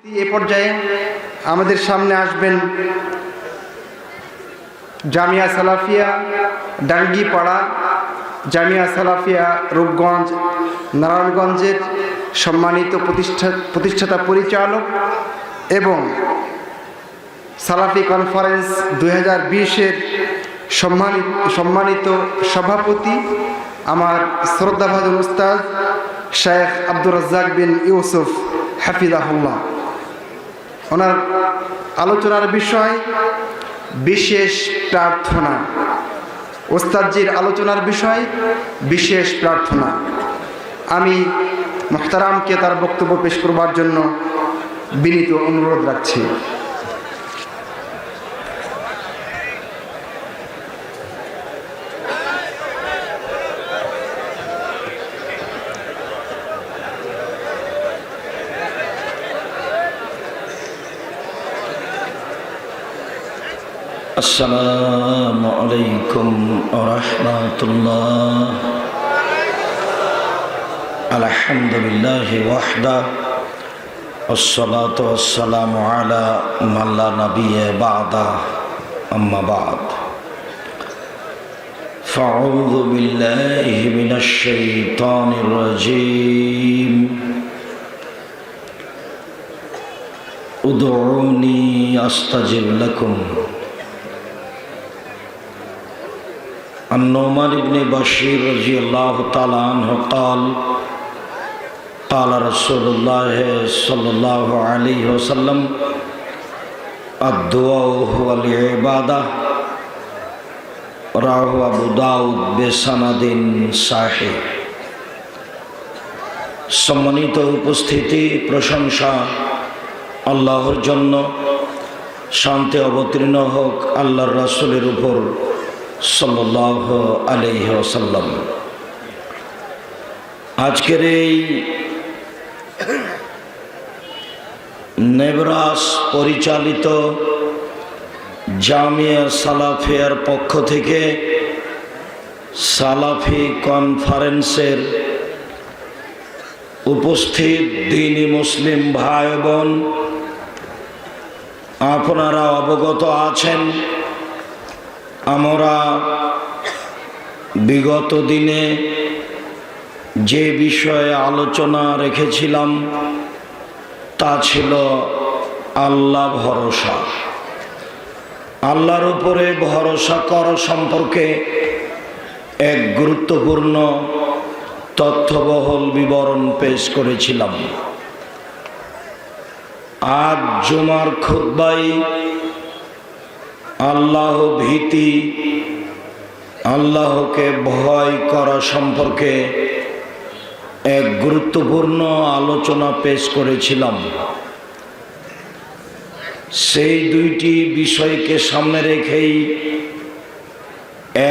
এ পর্যায়ে আমাদের সামনে আসবেন জামিয়া সালাফিয়া ডাঙ্গিপাড়া, জামিয়া সালাফিয়া রূপগঞ্জ, নারায়ণগঞ্জের সম্মানিত প্রতিষ্ঠাতা পরিচালক এবং সালাফি কনফারেন্স 2020-এর সম্মানিত সভাপতি আমার শ্রদ্ধাভাজন উস্তাদ শেখ আব্দুর রাজ্জাক বিন ইউসুফ হাফিজাহুল্লাহ। ওনার আলোচনার বিষয় বিশেষ প্রার্থনা। ওস্তাদজির আলোচনার বিষয় বিশেষ প্রার্থনা। আমি মুহতারামকে তার বক্তব্য পেশ করবার জন্য বিনীত অনুরোধ রাখছি। আসসালামু আলাইকুম ওয়া রাহমাতুল্লাহ। আলহামদুলিল্লাহি ওয়াহদা ওয়াসসালাতু ওয়াসসালামু আলা মান লা নাবিয়্যা বা'দা, আম্মা বা'দ। ফাআউযু বিল্লাহি মিনাশ শাইতানির রাজীম। উদউনি আস্তাজিব লাকুম। النعمان بن بشير رضي الله تعالى عنه قال قال رسول الله صلى الله عليه وسلم الدعاء هو العبادة رواه أبو داود بسند صحيح। সম্মানিত উপস্থিতি, প্রশংসা আল্লাহর জন্য, শান্তি অবতীর্ণ হোক আল্লাহর রাসূলের উপর সাল্লাল্লাহু আলাইহি ওয়াসাল্লাম। আজকের এই নেবরাস পরিচালিত জামিয়া সালাফিয়ার পক্ষ থেকে সালাফি কনফারেন্সের উপস্থিত দ্বীনি মুসলিম ভাই বোন, আপনারা অবগত আছেন আমরা বিগত দিনে যে বিষয়ে আলোচনা রেখেছিলাম তা ছিল আল্লাহ ভরসা। আল্লাহর উপরে ভরসা করা সম্পর্কে এক গুরুত্বপূর্ণ তথ্যবহুল বিবরণ পেশ করেছিলাম। আজ জুমার খুতবায় আল্লাহ ভীতি, আল্লাহকে ভয় করা সম্পর্কে এক গুরুত্বপূর্ণ আলোচনা পেশ করেছিলাম। সেই দুইটি বিষয়কে সামনে রেখেই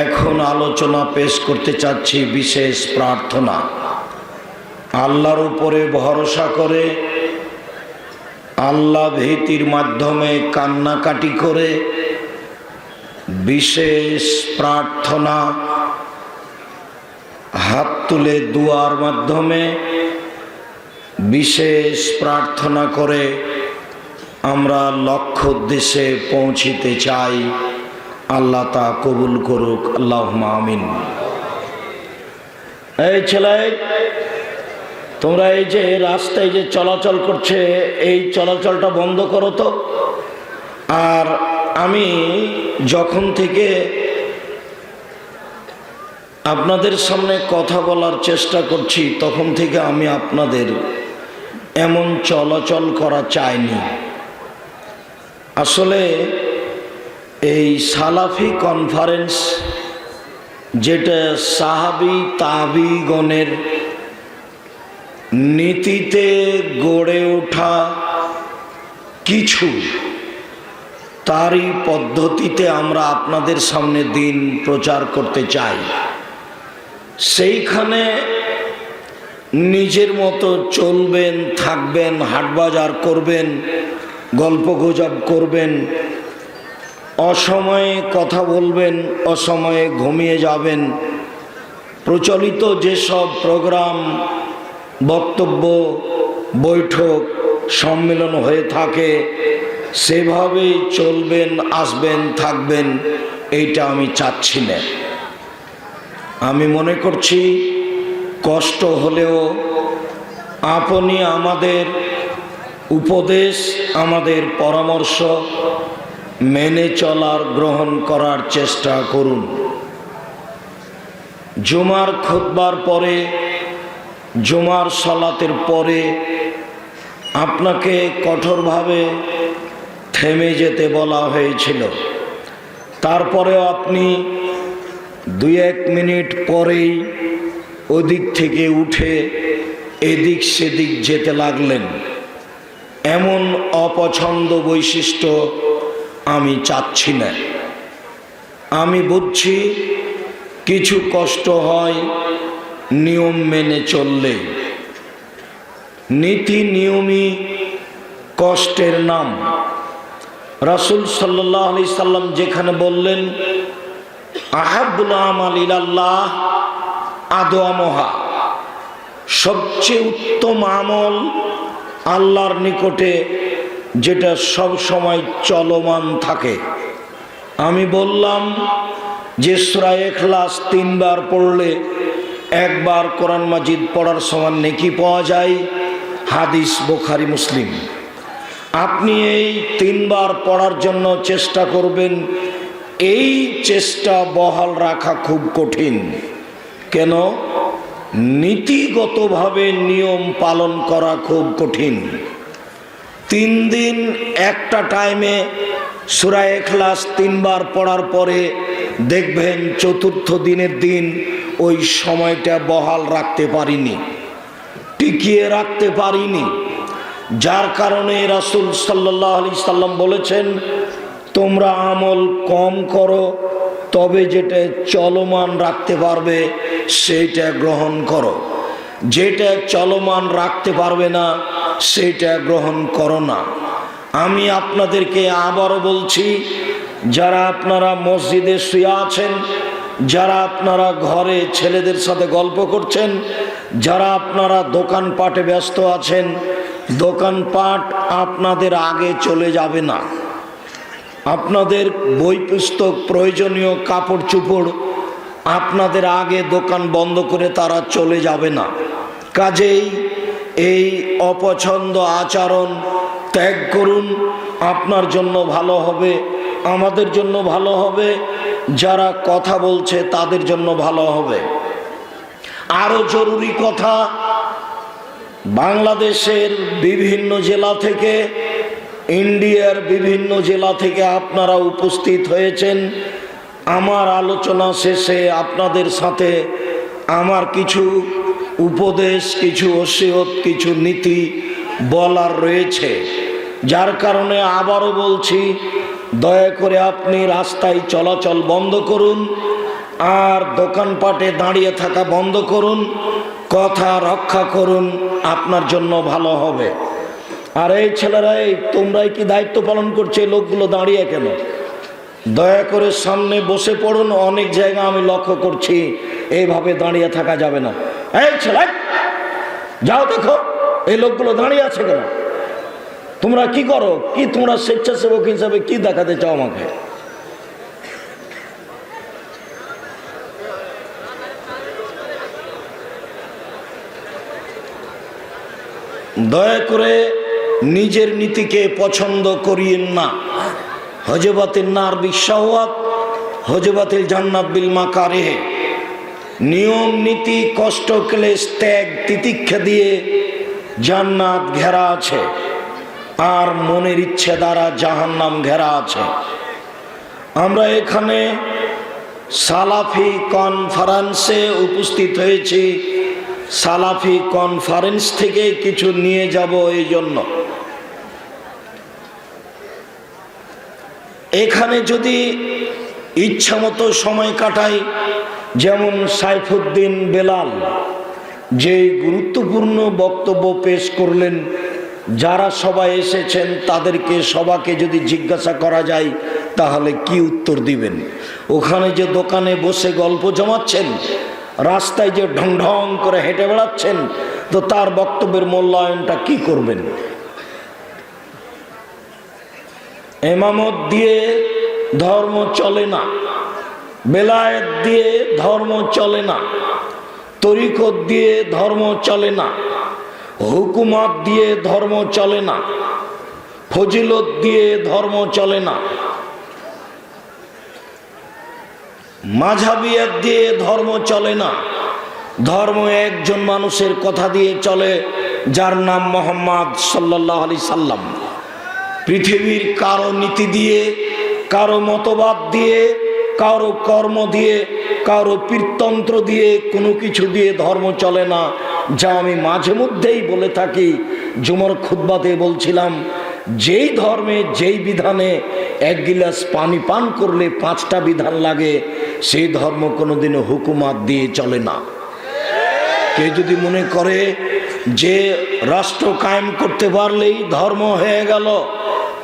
এখন আলোচনা পেশ করতে চাচ্ছি বিশেষ প্রার্থনা। আল্লাহর উপরে ভরসা করে আল্লাহ ভীতির মাধ্যমে কান্নাকাটি করে বিশেষ প্রার্থনা, হাত তুলে দুয়ার মাধ্যমে বিশেষ প্রার্থনা করে আমরা লক্ষ্য উদ্দেশ্যে পৌঁছিতে চাই। আল্লাহ তা কবুল করুক, আল্লাহুম্মা আমিন। এই ছেলে, তোমরা এই যে রাস্তায় যে চলাচল করছে এই চলাচলটা বন্ধ করো তো। আর আমি যখন থেকে আপনাদের সামনে কথা বলার চেষ্টা করছি তখন থেকে আমি আপনাদের এমন চলাচল করা চাইনি। আসলে এই সালাফি কনফারেন্স, যেটা সাহাবী তাবিগণের নীতিতে গড়ে ওঠা কিছু, তারই পদ্ধতিতে আমরা আপনাদের সামনে দিন প্রচার করতে চাই। সেইখানে নিজের মতো চলবেন, থাকবেন, হাটবাজার করবেন, গল্পগুজব করবেন, অসময়ে কথা বলবেন, অসময়ে ঘুমিয়ে যাবেন। প্রচলিত যেসব প্রোগ্রাম, বক্তব্য, বৈঠক সম্মেলন হয়ে থাকে সেভাবেই চলবেন, আসবেন, থাকবেন, এইটা আমি চাচ্ছি না। আমি মনে করছি কষ্ট হলেও আপনি আমাদের উপদেশ, আমাদের পরামর্শ মেনে চলার, গ্রহণ করার চেষ্টা করুন। জুমার খুতবার পরে, জুমার সালাতের পরে আপনাকে কঠোরভাবে থেমে যেতে বলা হয়েছিল। তারপরেও আপনি 2-1 মিনিট পরেই ওদিক থেকে উঠে এদিক সেদিক যেতে লাগলেন। এমন অপছন্দ বৈশিষ্ট্য আমি চাচ্ছি না। আমি বুঝছি কিছু কষ্ট হয় নিয়ম মেনে চললে। নীতি নিয়মই কষ্টের নাম। রাসূল সাল্লাল্লাহু আলাইহি সাল্লাম যেখানে বললেন আহাব্বুল আমাল ইলাল্লাহ আদওয়ামুহা, সবচেয়ে উত্তম আমল আল্লাহর নিকটে যেটা সব সময় চলমান থাকে। আমি বললাম যে সূরা ইখলাস 3 বার পড়লে 1 বার কোরআন মাজিদ পড়ার সমান নেকি পাওয়া যায়। হাদিস বুখারী মুসলিম। আপনি এই 3 বার পড়ার জন্য চেষ্টা করবেন। এই চেষ্টা বহাল রাখা খুব কঠিন। কেন? নীতিগতভাবে নিয়ম পালন করা খুব কঠিন। 3 দিন একটা টাইমে সূরা ইখলাস 3 বার পড়ার পরে দেখবেন 4র্থ দিনের দিন ওই সময়টা বহাল রাখতে পারিনি, টিকিয়ে রাখতে পারিনি। যার কারণে রাসূল সাল্লাল্লাহু আলাইহি সাল্লাম বলেছেন তোমরা আমল কম করো, তবে যেটা চলমান রাখতে পারবে সেইটা গ্রহণ করো, যেটা চলমান রাখতে পারবে না সেইটা গ্রহণ করো না। আমি আপনাদেরকে আবারও বলছি, যারা আপনারা মসজিদে শুয়ে আছেন, যারা আপনারা ঘরে ছেলেদের সাথে গল্প করছেন, যারা আপনারা দোকানপাটে ব্যস্ত আছেন, দোকানপাট আপনাদের আগে চলে যাবে না। আপনাদের বই পুস্তক, প্রয়োজনীয় কাপড় চোপড় আপনাদের আগে দোকান বন্ধ করে তারা চলে যাবে না। কাজেই এই অপছন্দ আচরণ ত্যাগ করুন। আপনার জন্য ভালো হবে, আমাদের জন্য ভালো হবে, যারা কথা বলছে তাদের জন্য ভালো হবে। আরো জরুরি কথা, বাংলাদেশের বিভিন্ন জেলা থেকে, ইন্ডিয়ার বিভিন্ন জেলা থেকে আপনারা উপস্থিত হয়েছেন। আমার আলোচনা শেষে আপনাদের সাথে আমার কিছু উপদেশ, কিছু ওসিয়ত, কিছু নীতি বলার রয়েছে। যার কারণে আবারও বলছি, দয়া করে আপনি রাস্তায় চলাচল বন্ধ করুন আর দোকানপাটে দাঁড়িয়ে থাকা বন্ধ করুন। কথা রক্ষা করুন, আপনার জন্য ভালো হবে। আর এই ছেলেরা, এই তোমরাই কি দায়িত্ব পালন করছে? এই লোকগুলো দাঁড়িয়ে কেন? দয়া করে সামনে বসে পড়ুন। অনেক জায়গা আমি লক্ষ্য করছি এইভাবে দাঁড়িয়ে থাকা যাবে না। এই ছেলে, যাও দেখো এই লোকগুলো দাঁড়িয়ে আছে কেন? তোমরা কি করো? কি তোমরা স্বেচ্ছাসেবক হিসাবে কি দেখাতে চাও আমাকে? দয়া করে নিজের নীতিকে পছন্দ করিয়েন না। হজবাতিল নার বিশাওয়াত, হজবাতিল জান্নাত বিল মাকারিহ। নিয়ম নীতি, কষ্ট, ক্লেশ, ত্যাগ, তিতিক্ষা দিয়ে জান্নাত ঘেরা আছে, আর মনের ইচ্ছে দ্বারা জাহান্নাম ঘেরা আছে। আমরা এখানে সালাফি কনফারেন্সে উপস্থিত হয়েছি। সালাফি কনফারেন্স থেকে কিছু নিয়ে যাব। এই জন্য এখানে যদি ইচ্ছামতো সময় কাটাই, যেমন সাইফুদ্দিন বেলাল যে গুরুত্বপূর্ণ বক্তব্য পেশ করলেন, যারা সবাই এসেছেন তাদেরকে সবাইকে যদি জিজ্ঞাসা করা যায় তাহলে কি উত্তর দিবেন? ওখানে যে দোকানে বসে গল্প জমাচ্ছেন, রাস্তায় যে ঢং ঢং করে হেঁটে বেড়াচ্ছেন, তো তার বক্তব্যের মূল্যায়নটা কি করবেন? এমামত দিয়ে ধর্ম চলে না, বেলায়েত দিয়ে ধর্ম চলে না, তরিকত দিয়ে ধর্ম চলে না, হুকুমত দিয়ে ধর্ম চলে না, ফজিলত দিয়ে ধর্ম চলে না, মাঝহাবিয়াত দিয়ে ধর্ম চলে না। ধর্ম একজন মানুষের কথা দিয়ে চলে, যার নাম মুহাম্মদ সাল্লাল্লাহু আলাইহি সাল্লাম। পৃথিবীর কারো নীতি দিয়ে, কারো মতবাদ দিয়ে, কারো কর্ম দিয়ে, কারো পীরতন্ত্র দিয়ে, কোনো কিছু দিয়ে ধর্ম চলে না। যা আমি মাঝে মধ্যেই বলে থাকি, জুমার খুতবাতে বলছিলাম, যেই ধর্মে যেই বিধানে এক গিলাস পানি পান করলে 5টা বিধান লাগে, সেই ধর্ম কোনোদিনও হুকুমাত দিয়ে চলে না। কেউ যদি মনে করে যে রাষ্ট্র কায়েম করতে পারলেই ধর্ম হয়ে গেল,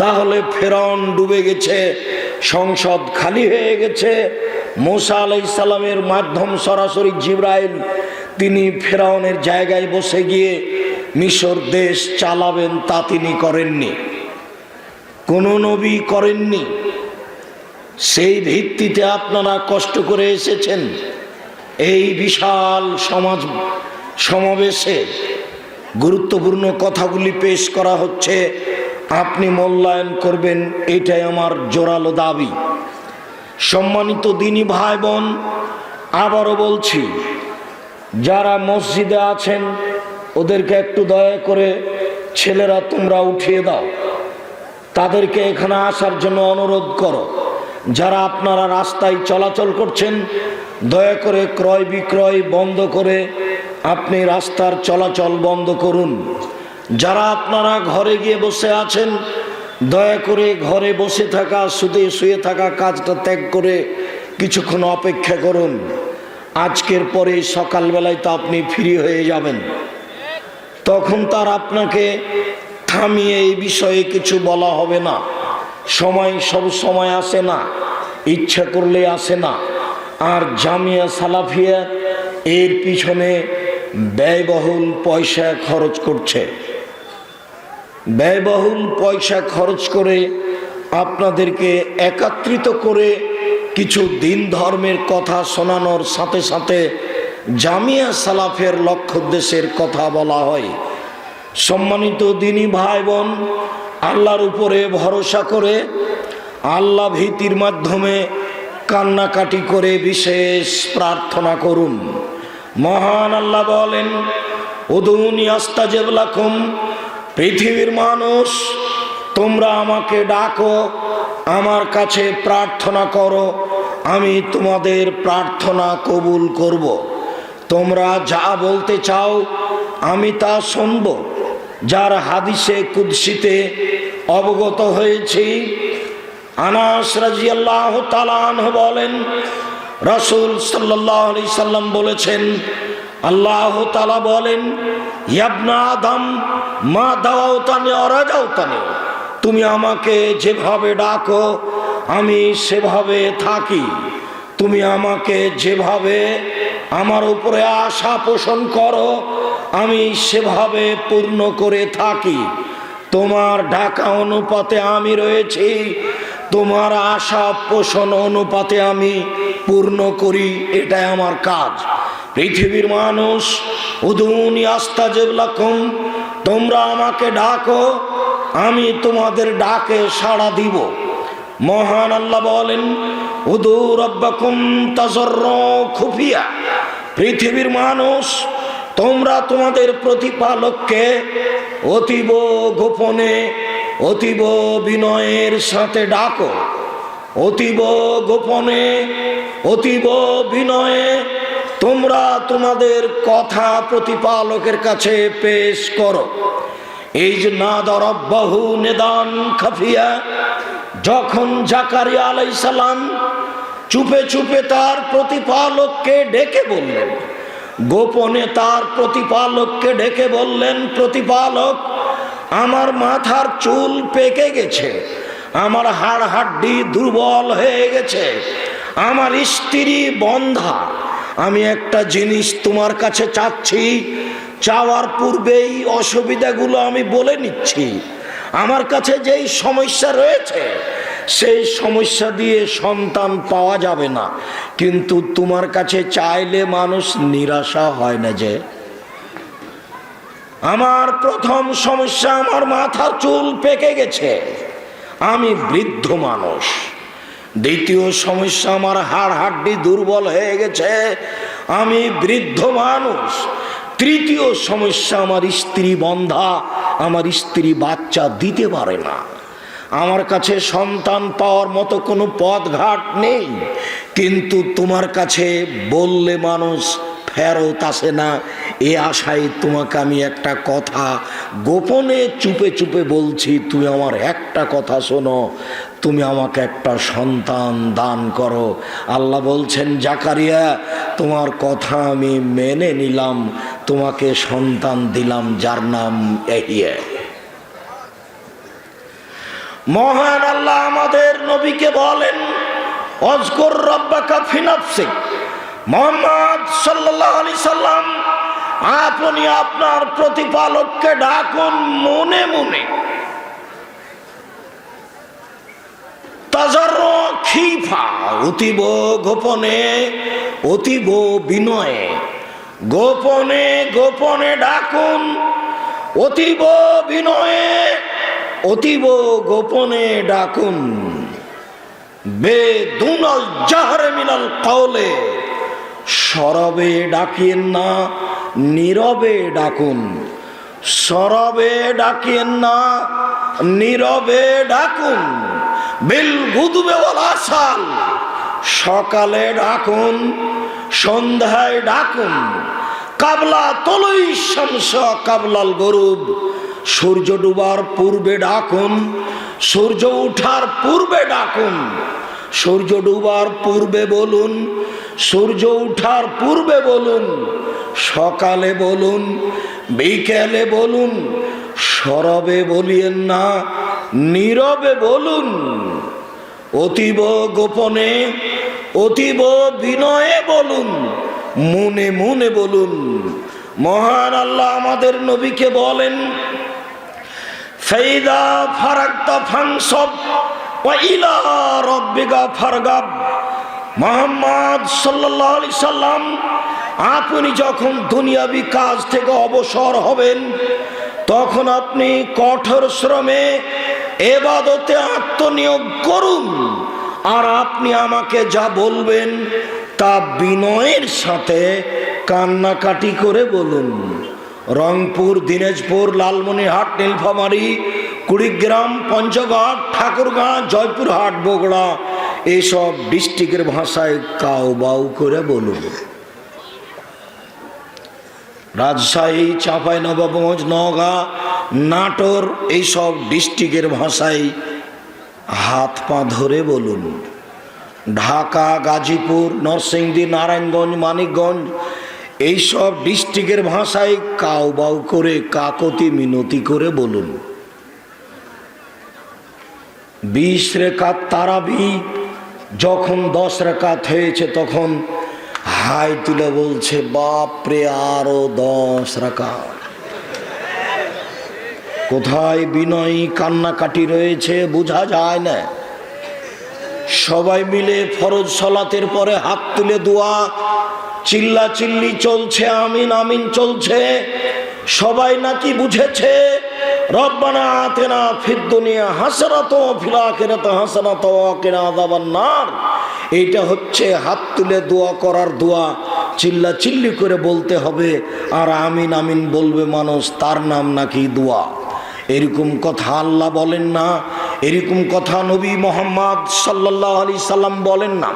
তাহলে ফেরাউন ডুবে গেছে, সংসদ খালি হয়ে গেছে। মুসা আলাইহিস সালামের মাধ্যম সরাসরি জিবরাইল তিনি ফেরাউনের জায়গায় বসে গিয়ে মিশর দেশ চালাবেন, তা তিনি করেননি, কোন নবী করেননি। সেই ভিত্তিতে আপনারা কষ্ট করে এসেছেন। এই বিশাল সমাবেশে গুরুত্বপূর্ণ কথাগুলি পেশ করা হচ্ছে, আপনি মূল্যায়ন করবেন, এটাই আমার জোরালো দাবি। সম্মানিত দিনী ভাই বোন, আবারও বলছি, যারা মসজিদে আছেন ওদেরকে একটু দয়া করে ছেলেরা তোমরা উঠিয়ে দাও, তাদেরকে এখানে আসার জন্য অনুরোধ করো। যারা আপনারা রাস্তায় চলাচল করছেন, দয়া করে ক্রয় বিক্রয় বন্ধ করে আপনি রাস্তার চলাচল বন্ধ করুন। যারা আপনারা ঘরে গিয়ে বসে আছেন, দয়া করে ঘরে বসে থাকা, শুয়ে থাকা কাজটা ত্যাগ করে কিছুক্ষণ অপেক্ষা করুন। আজকের পরে সকালবেলায় তো আপনি ফ্রি হয়ে যাবেন, তখন তার আপনাকে থামিয়ে এই বিষয়ে কিছু বলা হবে না। সময় সব সময় আসে না, ইচ্ছা করলে আসে না। আর জামিয়া সালাফিয়া এর পিছনে ব্যয়বহুল পয়সা খরচ করছে। ব্যয়বহুল পয়সা খরচ করে আপনাদেরকে একত্রিত করে কিছু দিন ধর্মের কথা শোনানোর সাথে সাথে জামিয়া সালাফের লক্ষ্য উদ্দেশ্যের কথা বলা হয়। সম্মানিত দিনী ভাই বোন, আল্লাহর উপরে ভরসা করে আল্লাহ ভীতির মাধ্যমে কান্নাকাটি করে বিশেষ প্রার্থনা করুন। মহান আল্লাহ বলেন, উদুনি আস্তাজিব লাকুম, পৃথিবীর মানুষ তোমরা আমাকে ডাকো, আমার কাছে প্রার্থনা করো, আমি তোমাদের প্রার্থনা কবুল করব। তোমরা যা বলতে চাও আমি তা শুনব। যার হাদিসে কুদসিতে অবগত হয়েছি, আনাস রাদিয়াল্লাহু তাআলা আনহু বলেন, রাসূল সাল্লাল্লাহু আলাইহি সাল্লাম বলেছেন, আল্লাহ তাআলা বলেন, ইবনা আদম মা দাওয়াতানি ওয়া রাজাউতানি, তুমি আমাকে যেভাবে ডাকো আমি সেভাবে থাকি, তুমি আমাকে যেভাবে আমার উপরে আশা পোষণ করো আমি সেভাবে পূর্ণ করে থাকি। তোমার ডাকা অনুপাতে আমি রয়েছি, তোমার আশা পোষণ অনুপাতে আমি পূর্ণ করি, এটাই আমার কাজ। পৃথিবীর মানুষ, উদুনি আস্তাজিব লাকুম, তোমরা আমাকে ডাকো, আমি তোমাদের ডাকে সাড়া দিব। মহান আল্লাহ বলেন, উদু রাব্বাকুম তাজাররু খুফিয়া, পৃথিবীর মানুষ তোমরা তোমাদের প্রতিপালককে অতীব গোপনে অতীব বিনয়ের সাথে ডাকো, অতীব গোপনে অতীব বিনয়ে তোমরা তোমাদের কথা প্রতিপালকের কাছে পেশ করো। এই যে নাদা রাব্বাহু নিদান খাফিয়া, যখন জাকারিয়া আলাইহিস সালাম চুপে চুপে তার প্রতিপালককে ডেকে বললেন, গোপনে তার প্রতিপালককে ডেকে বললেন, প্রতিপালক আমার মাথার চুল পেকে গেছে, আমার হাড় হাড্ডি দুর্বল হয়ে গেছে, আমার স্ত্রী বন্ধা, আমি একটা জিনিস তোমার কাছে চাচ্ছি, চাওয়ার পূর্বেই অসুবিধাগুলো আমি বলে নিচ্ছি। আমার কাছে যেই সমস্যা রয়েছে সেই সমস্যা দিয়ে সন্তান পাওয়া যাবে না, কিন্তু তোমার কাছে চাইলে মানুষ নিরাশা হয় না। যে আমার প্রথম সমস্যা, আমার মাথার চুল পেকে গেছে, আমি বৃদ্ধ মানুষ। দ্বিতীয় সমস্যা, আমার হাড় হাড্ডি দুর্বল হয়ে গেছে, আমি বৃদ্ধ মানুষ। তৃতীয় সমস্যা, আমার স্ত্রী বন্ধা, আমার স্ত্রী বাচ্চা দিতে পারে না। আমার কাছে সন্তান পাওয়ার মতো কোনো পথঘাট নেই, কিন্তু তোমার কাছে বললে মানুষ ফেরত আসে না। এ আশায় তোমাকে আমি একটা কথা গোপনে চুপে চুপে বলছি, তুমি আমার একটা কথা শোনো, তুমি আমাকে একটা সন্তান দান করো। আল্লাহ বলছেন, জাকারিয়া তোমার কথা আমি মেনে নিলাম, তোমাকে সন্তান দিলাম যার নাম ইয়াহইয়া। মহান আল্লাহ আমাদের নবীকে বলেন, অজকুর রাব্বাকা ফি নাফসিক। মুহাম্মদ সাল্লাল্লাহু আলাইহি সাল্লাম, আপনি আপনার প্রতিপালককে ডাকুন মনে মনে। তাজাররু খিফা, অতীব গোপনে, অতীব বিনয়ে। গোপনে গোপনে ডাকুন, অতীব বিনয়ে, অতীব গোপনে ডাকুন। বেদুনাল জাহরে মিনাল কাওলে, সরবে ডাকিয়েন না, নীরবে ডাকুন। সরবে ডাকিয়েন না, নীরবে ডাকুন। বিল গুদুবে ওয়াল আসাল, সকালে ডাকুন, সন্ধ্যায় ডাকুন। কাবলা তলুই শামস কাবলাল গরুব, সূর্য ডুবার পূর্বে ডাকুন, সূর্য ওঠার পূর্বে ডাকুন। সূর্য ডুবার পূর্বে বলুন, সূর্য ওঠার পূর্বে বলুন, সকালে বলুন, বিকেলে বলুন। সরবে বলিয়েন না, নীরবে বলুন। অতীব গোপনে, অতীব বিনয়ে বলুন, মনে মনে বলুন। মহান আল্লাহ আমাদের নবীকে বলেন, ফাইদা ফারাগতা ফানসব ওয়া ইলা রাব্বিকা ফারগাব। মুহাম্মদ সাল্লাল্লাহু আলাইহি সাল্লাম, আপনি যখন দুনিয়াবি কাজ থেকে অবসর হবেন, তখন আপনি কঠোর শ্রমে ইবাদতে আত্মনিয়োগ করুন। আর আপনি আমাকে যা বলবেন তা বিনয়ের সাথে কান্নাকাটি করে বলুন। রংপুর, দিনাজপুর, লালমনিরহাট, নীলফামারী, কুড়িগ্রাম, পঞ্চগড়, ঠাকুরগাঁ, জয়পুরহাট, বগুড়া, এসব ডিস্ট্রিক্টের ভাষায় কাউ বাউ করে বলুন। রাজশাহী, চাঁপাইনবাবগঞ্জ, নওগাঁ, নাটোর, এইসব ডিস্ট্রিক্টের ভাষায় হাত পা ধরে বলুন। ঢাকা, গাজীপুর, নরসিংদী, নারায়ণগঞ্জ, মানিকগঞ্জ, এইসব ডিস্ট্রিক্টের ভাষায় কাউ বাউ করে কাকতি মিনতি করে বলুন। 20 রেখাত তারাবি যখন 10 রেখাত হয়েছে, তখন হাই তুলে বলছে, বাপরে আরো 10 রাকাত। কোথায় বিনয়ী কান্নাকাটি রয়েছে বোঝা যায় না। সবাই মিলে ফরজ সালাতের পরে হাত তুলে দোয়া, চিল্লা চিল্লি চলছে, আমিন আমিন চলছে। সবাই নাকি বুঝেছে রব্বানা আতিনা ফিদ দুনিয়া হাসানাতাও ওয়া ফিল আখিরাতি হাসানাতাও ওয়া কিনা আযাবান নার। এইটা হচ্ছে হাত তুলে দোয়া করার দোয়া, চিল্লা চিল্লি করে বলতে হবে, আর আমিন আমিন বলবে মানুষ, তার নাম নাকি দোয়া। এরকম কথা আল্লাহ বলেন না, এরকম কথা নবী মুহাম্মদ সাল্লাল্লাহু আলাইহি সাল্লাম বলেন না।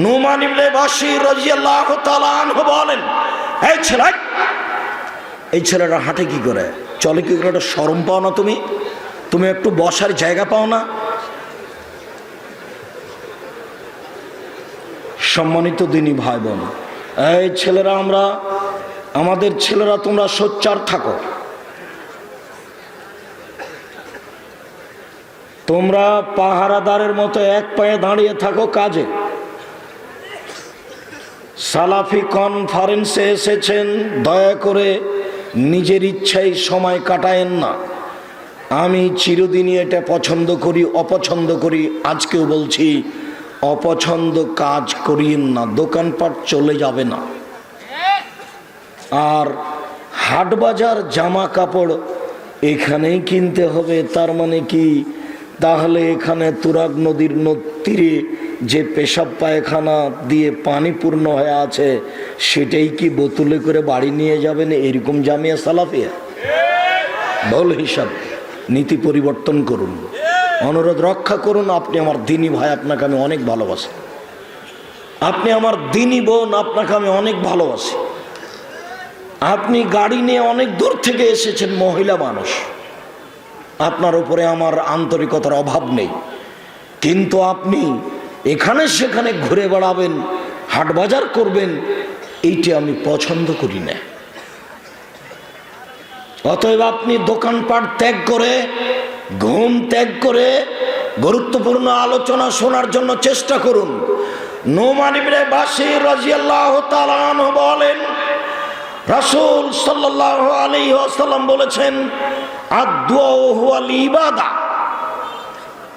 নুমান ইবনে বাশির রাদিয়াল্লাহু তাআলা আনহু বলেন, এই ছেলেরা হাঁটে কি করে, চলে কি করে, একটা শরম পাও না তুমি? তুমি একটু বসার জায়গা পাও না? সম্মানিত দিনী ভাই বোন, এই ছেলেরা, আমাদের ছেলেরা, তোমরা সোচ্চার থাকো। তোমরা পাহারাদারের মতো এক পায়ে দাঁড়িয়ে থাকো কাজে। সালাফি কনফারেন্সে এসেছেন, দয়া করে নিজের ইচ্ছায় সময় কাটায়েন না। আমি চিরদিনই এটা পছন্দ করি, অপছন্দ করি। আজকেও বলছি, অপছন্দ কাজ করিয়েন না, দোকানপাট চলে যাবে না। আর হাট বাজার জামা কাপড় এখানেই কিনতে হবে, তার মানে কি? তাহলে এখানে তুরাগ নদীর তীরে যে পেশাব পায়খানা দিয়ে পানি পূর্ণ হয়ে আছে, সেটাই কি বোতলে করে বাড়ি নিয়ে যাবেন? এরকম জামিয়া সালাফিয়া? ভুল হিসাব। নীতি পরিবর্তন করুন, অনুরোধ রক্ষা করুন। আপনি আমার দিনী ভাই, আপনাকে আমি অনেক ভালোবাসি। আপনি আমার দিনী বোন, আপনাকে আমি অনেক ভালোবাসি। আপনি গাড়ি নিয়ে অনেক দূর থেকে এসেছেন, মহিলা মানুষ, আপনার উপরে আমার আন্তরিকতার অভাব নেই। কিন্তু আপনি এখানে সেখানে ঘুরে বেড়াবেন, হাট বাজার করবেন, এইটা আমি পছন্দ করি না। অতএব আপনি দোকানপাট ত্যাগ করে, ঘুম ত্যাগ করে গুরুত্বপূর্ণ আলোচনা শোনার জন্য চেষ্টা করুন। নোমান ইবনে বাশির রাদিয়াল্লাহু তাআলা আনহু বলেন, রাসূল সাল্লাল্লাহু আলাইহি ওয়াসাল্লাম বলেছেন, আদ-দুআ হুয়াল ইবাদা,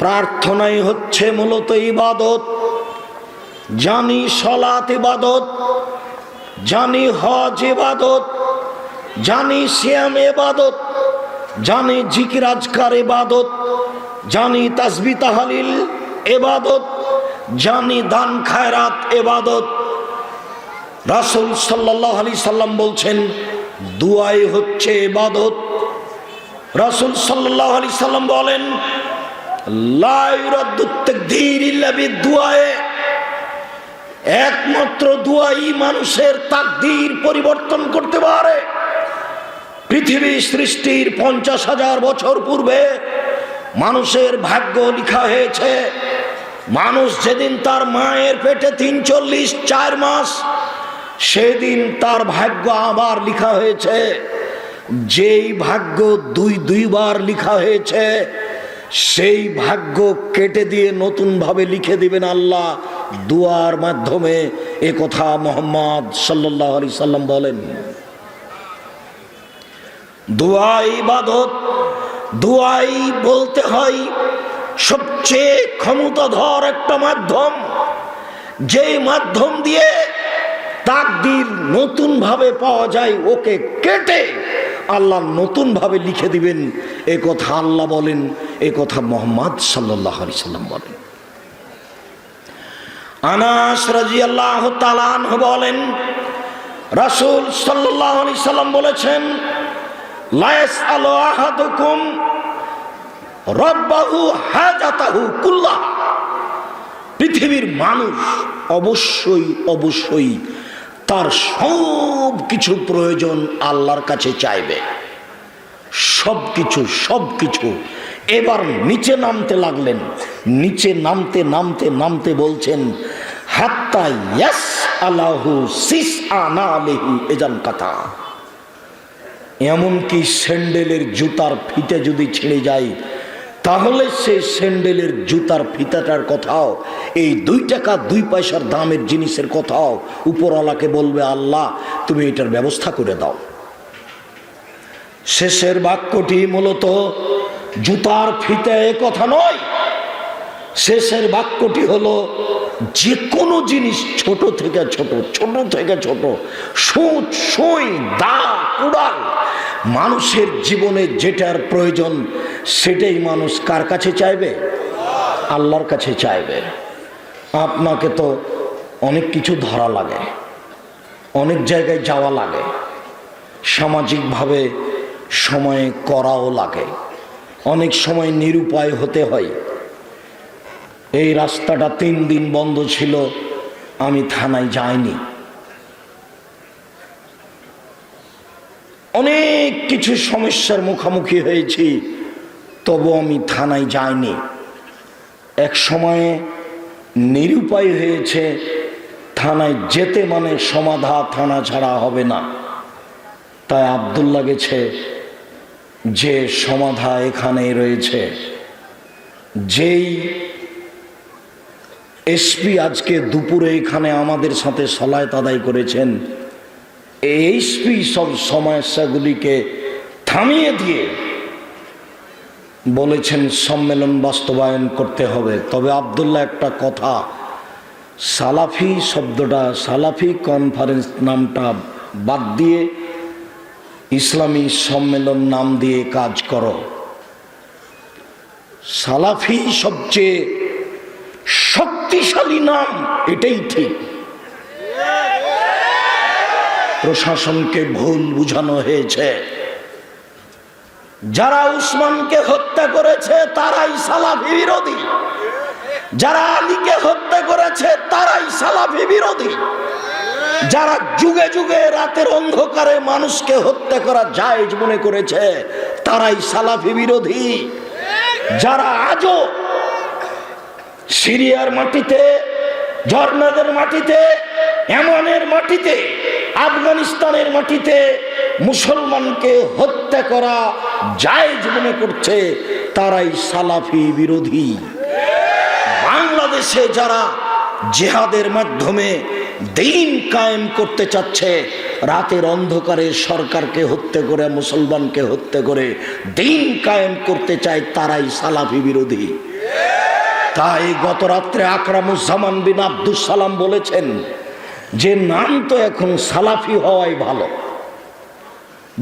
প্রার্থনাই হচ্ছে মূলত ইবাদত। জানি সালাত ইবাদত, জানি হজ ইবাদত, জানি সিয়াম ইবাদত, জানি জিকির আজকার ইবাদত, জানি তাসবিহ তাহলিল ইবাদত, জানি দান খায়রাত ইবাদত। রাসূল সাল্লাল্লাহু আলাইহি সাল্লাম বলছেন, দুআই হচ্ছে ইবাদত। রাসূল সাল্লাল্লাহু আলাইহি সাল্লাম বলেন, লা ইউরাদ্দু তাকদীর ইল্লা বিদ-দুআয়ে, একমাত্র দুআই মানুষের তাকদীর পরিবর্তন করতে পারে। পৃথিবী সৃষ্টির 50,000 বছর পূর্বে মানুষের ভাগ্য লেখা হয়েছে। মানুষ যেদিন তার মায়ের পেটে 4 মাস, সেদিন তার ভাগ্য আবার লেখা হয়েছে। যেই ভাগ্য দুইবার লেখা হয়েছে, সেই ভাগ্য কেটে দিয়ে নতুন ভাবে লিখে দিবেন আল্লাহ দুয়ার মাধ্যমে। এ কথা মুহাম্মদ সাল্লাল্লাহু আলাইহি সাল্লাম বলেন। দুআ ইবাদত, দুআই বলতে হয় সবচেয়ে ক্ষমতাধর একটা মাধ্যম, যেই মাধ্যম দিয়ে তাকদীর নতুন ভাবে পাওয়া যায়। ওকে কেটে আল্লাহ নতুন ভাবে লিখে দিবেন, এ কথা আল্লাহ বলেন, এ কথা মুহাম্মদ সাল্লাল্লাহু আলাইহি সাল্লাম বলেন। আনাস রাদিয়াল্লাহু তাআলা আনহু বলেন, রাসূল সাল্লাল্লাহু আলাইহি সাল্লাম বলেছেন, লা ইয়াসআলু আহাদুকুম রাব্বাহু হাজাতাহু কুল্লাহ, পৃথিবীর মানুষ অবশ্যই তার সব কিছু প্রয়োজন আল্লাহর কাছে চাইবে, সবকিছু। এবার নিচে নামতে লাগলেন, নিচে নামতে বলছেন, হাত্তা ইয়াসআলাহু সিসআনা আলাইহি এজান কাতা, এমনকি স্যান্ডেলের জুতার ফিতে যদি ছিঁড়ে যায়, তাহলে সে স্যান্ডেলের জুতার ফিতাটার কথাও, এই 2 টাকা 2 পয়সার দামের জিনিসের কথাও উপরওয়ালাকে বলবে, আল্লাহ তুমি এটার ব্যবস্থা করে দাও। শেষের বাক্যটি মূলত জুতার ফিতে কথা নয়, শেষের বাক্যটি হলো, যে কোনো জিনিস ছোট থেকে ছোট, সুচ, সুই, দা, কুড়াল, মানুষের জীবনে যেটার প্রয়োজন সেটাই মানুষ কার কাছে চাইবে? আল্লাহর কাছে চাইবে। আপনাকে তো অনেক কিছু ধরা লাগে, অনেক জায়গায় যাওয়া লাগে, সামাজিকভাবে সময় করাও লাগে, অনেক সময় নিরুপায় হতে হয়। এই রাস্তাটা 3 দিন বন্ধ ছিল, আমি থানায় যাইনি। অনেক কিছু সমস্যার মুখোমুখি হয়েছি, তবু আমি থানায় যাইনি। এক সময়ে নিরুপায় হয়েছে, থানায় যেতে মানে সমাধা, থানা ছাড়া হবে না। তাই আব্দুল্লাহ গেছে, যে সমাধা এখানেই রয়েছে। যেই এসপি আজকে দুপুরে এখানে আমাদের সাথে সলায়ত আদায় করেছেন, এইচপি সব সমস্যাগুলিকে থামিয়ে দিয়ে বলেছেন সম্মেলন বাস্তবায়ন করতে হবে। তবে আব্দুল্লাহ একটা কথা, সালাফি শব্দটা, সালাফি কনফারেন্স নামটা বাদ দিয়ে ইসলামী সম্মেলন নাম দিয়ে কাজ করো। সালাফি সবচেয়ে শক্তিশালী নাম, এটাই ঠিক। প্রশাসনকে ভুল বুঝানো হয়েছে। যারা উসমানকে হত্যা করেছে তারাই সালাফি বিরোধী, যারা আলীকে হত্যা করেছে তারাই সালাফি বিরোধী, যারা যুগে যুগে রাতের অন্ধকারে মানুষকে হত্যা করা জায়েজ মনে করেছে তারাই সালাফি বিরোধী। যারা আজও সিরিয়ার মাটিতে, জর্দানের মাটিতে, ইয়ামানের মাটিতে, আফগানিস্তানের মাটিতে মুসলমানকে হত্যা করা জায়েজ মনে করছে তারাই সালাফি বিরোধী। বাংলাদেশে যারা জিহাদের মাধ্যমে দ্বীন কায়েম করতে চাচ্ছে, রাতের অন্ধকারে সরকারকে হত্যা করে, মুসলমানকে হত্যা করে দ্বীন কায়েম করতে চায়, তারাই সালাফি বিরোধী। তাই গত রাত্রে আকরামুজ্জামান বিন আব্দুস সালাম বলেছেন যে নাম তো এখন সালাফি হওয়াই ভালো।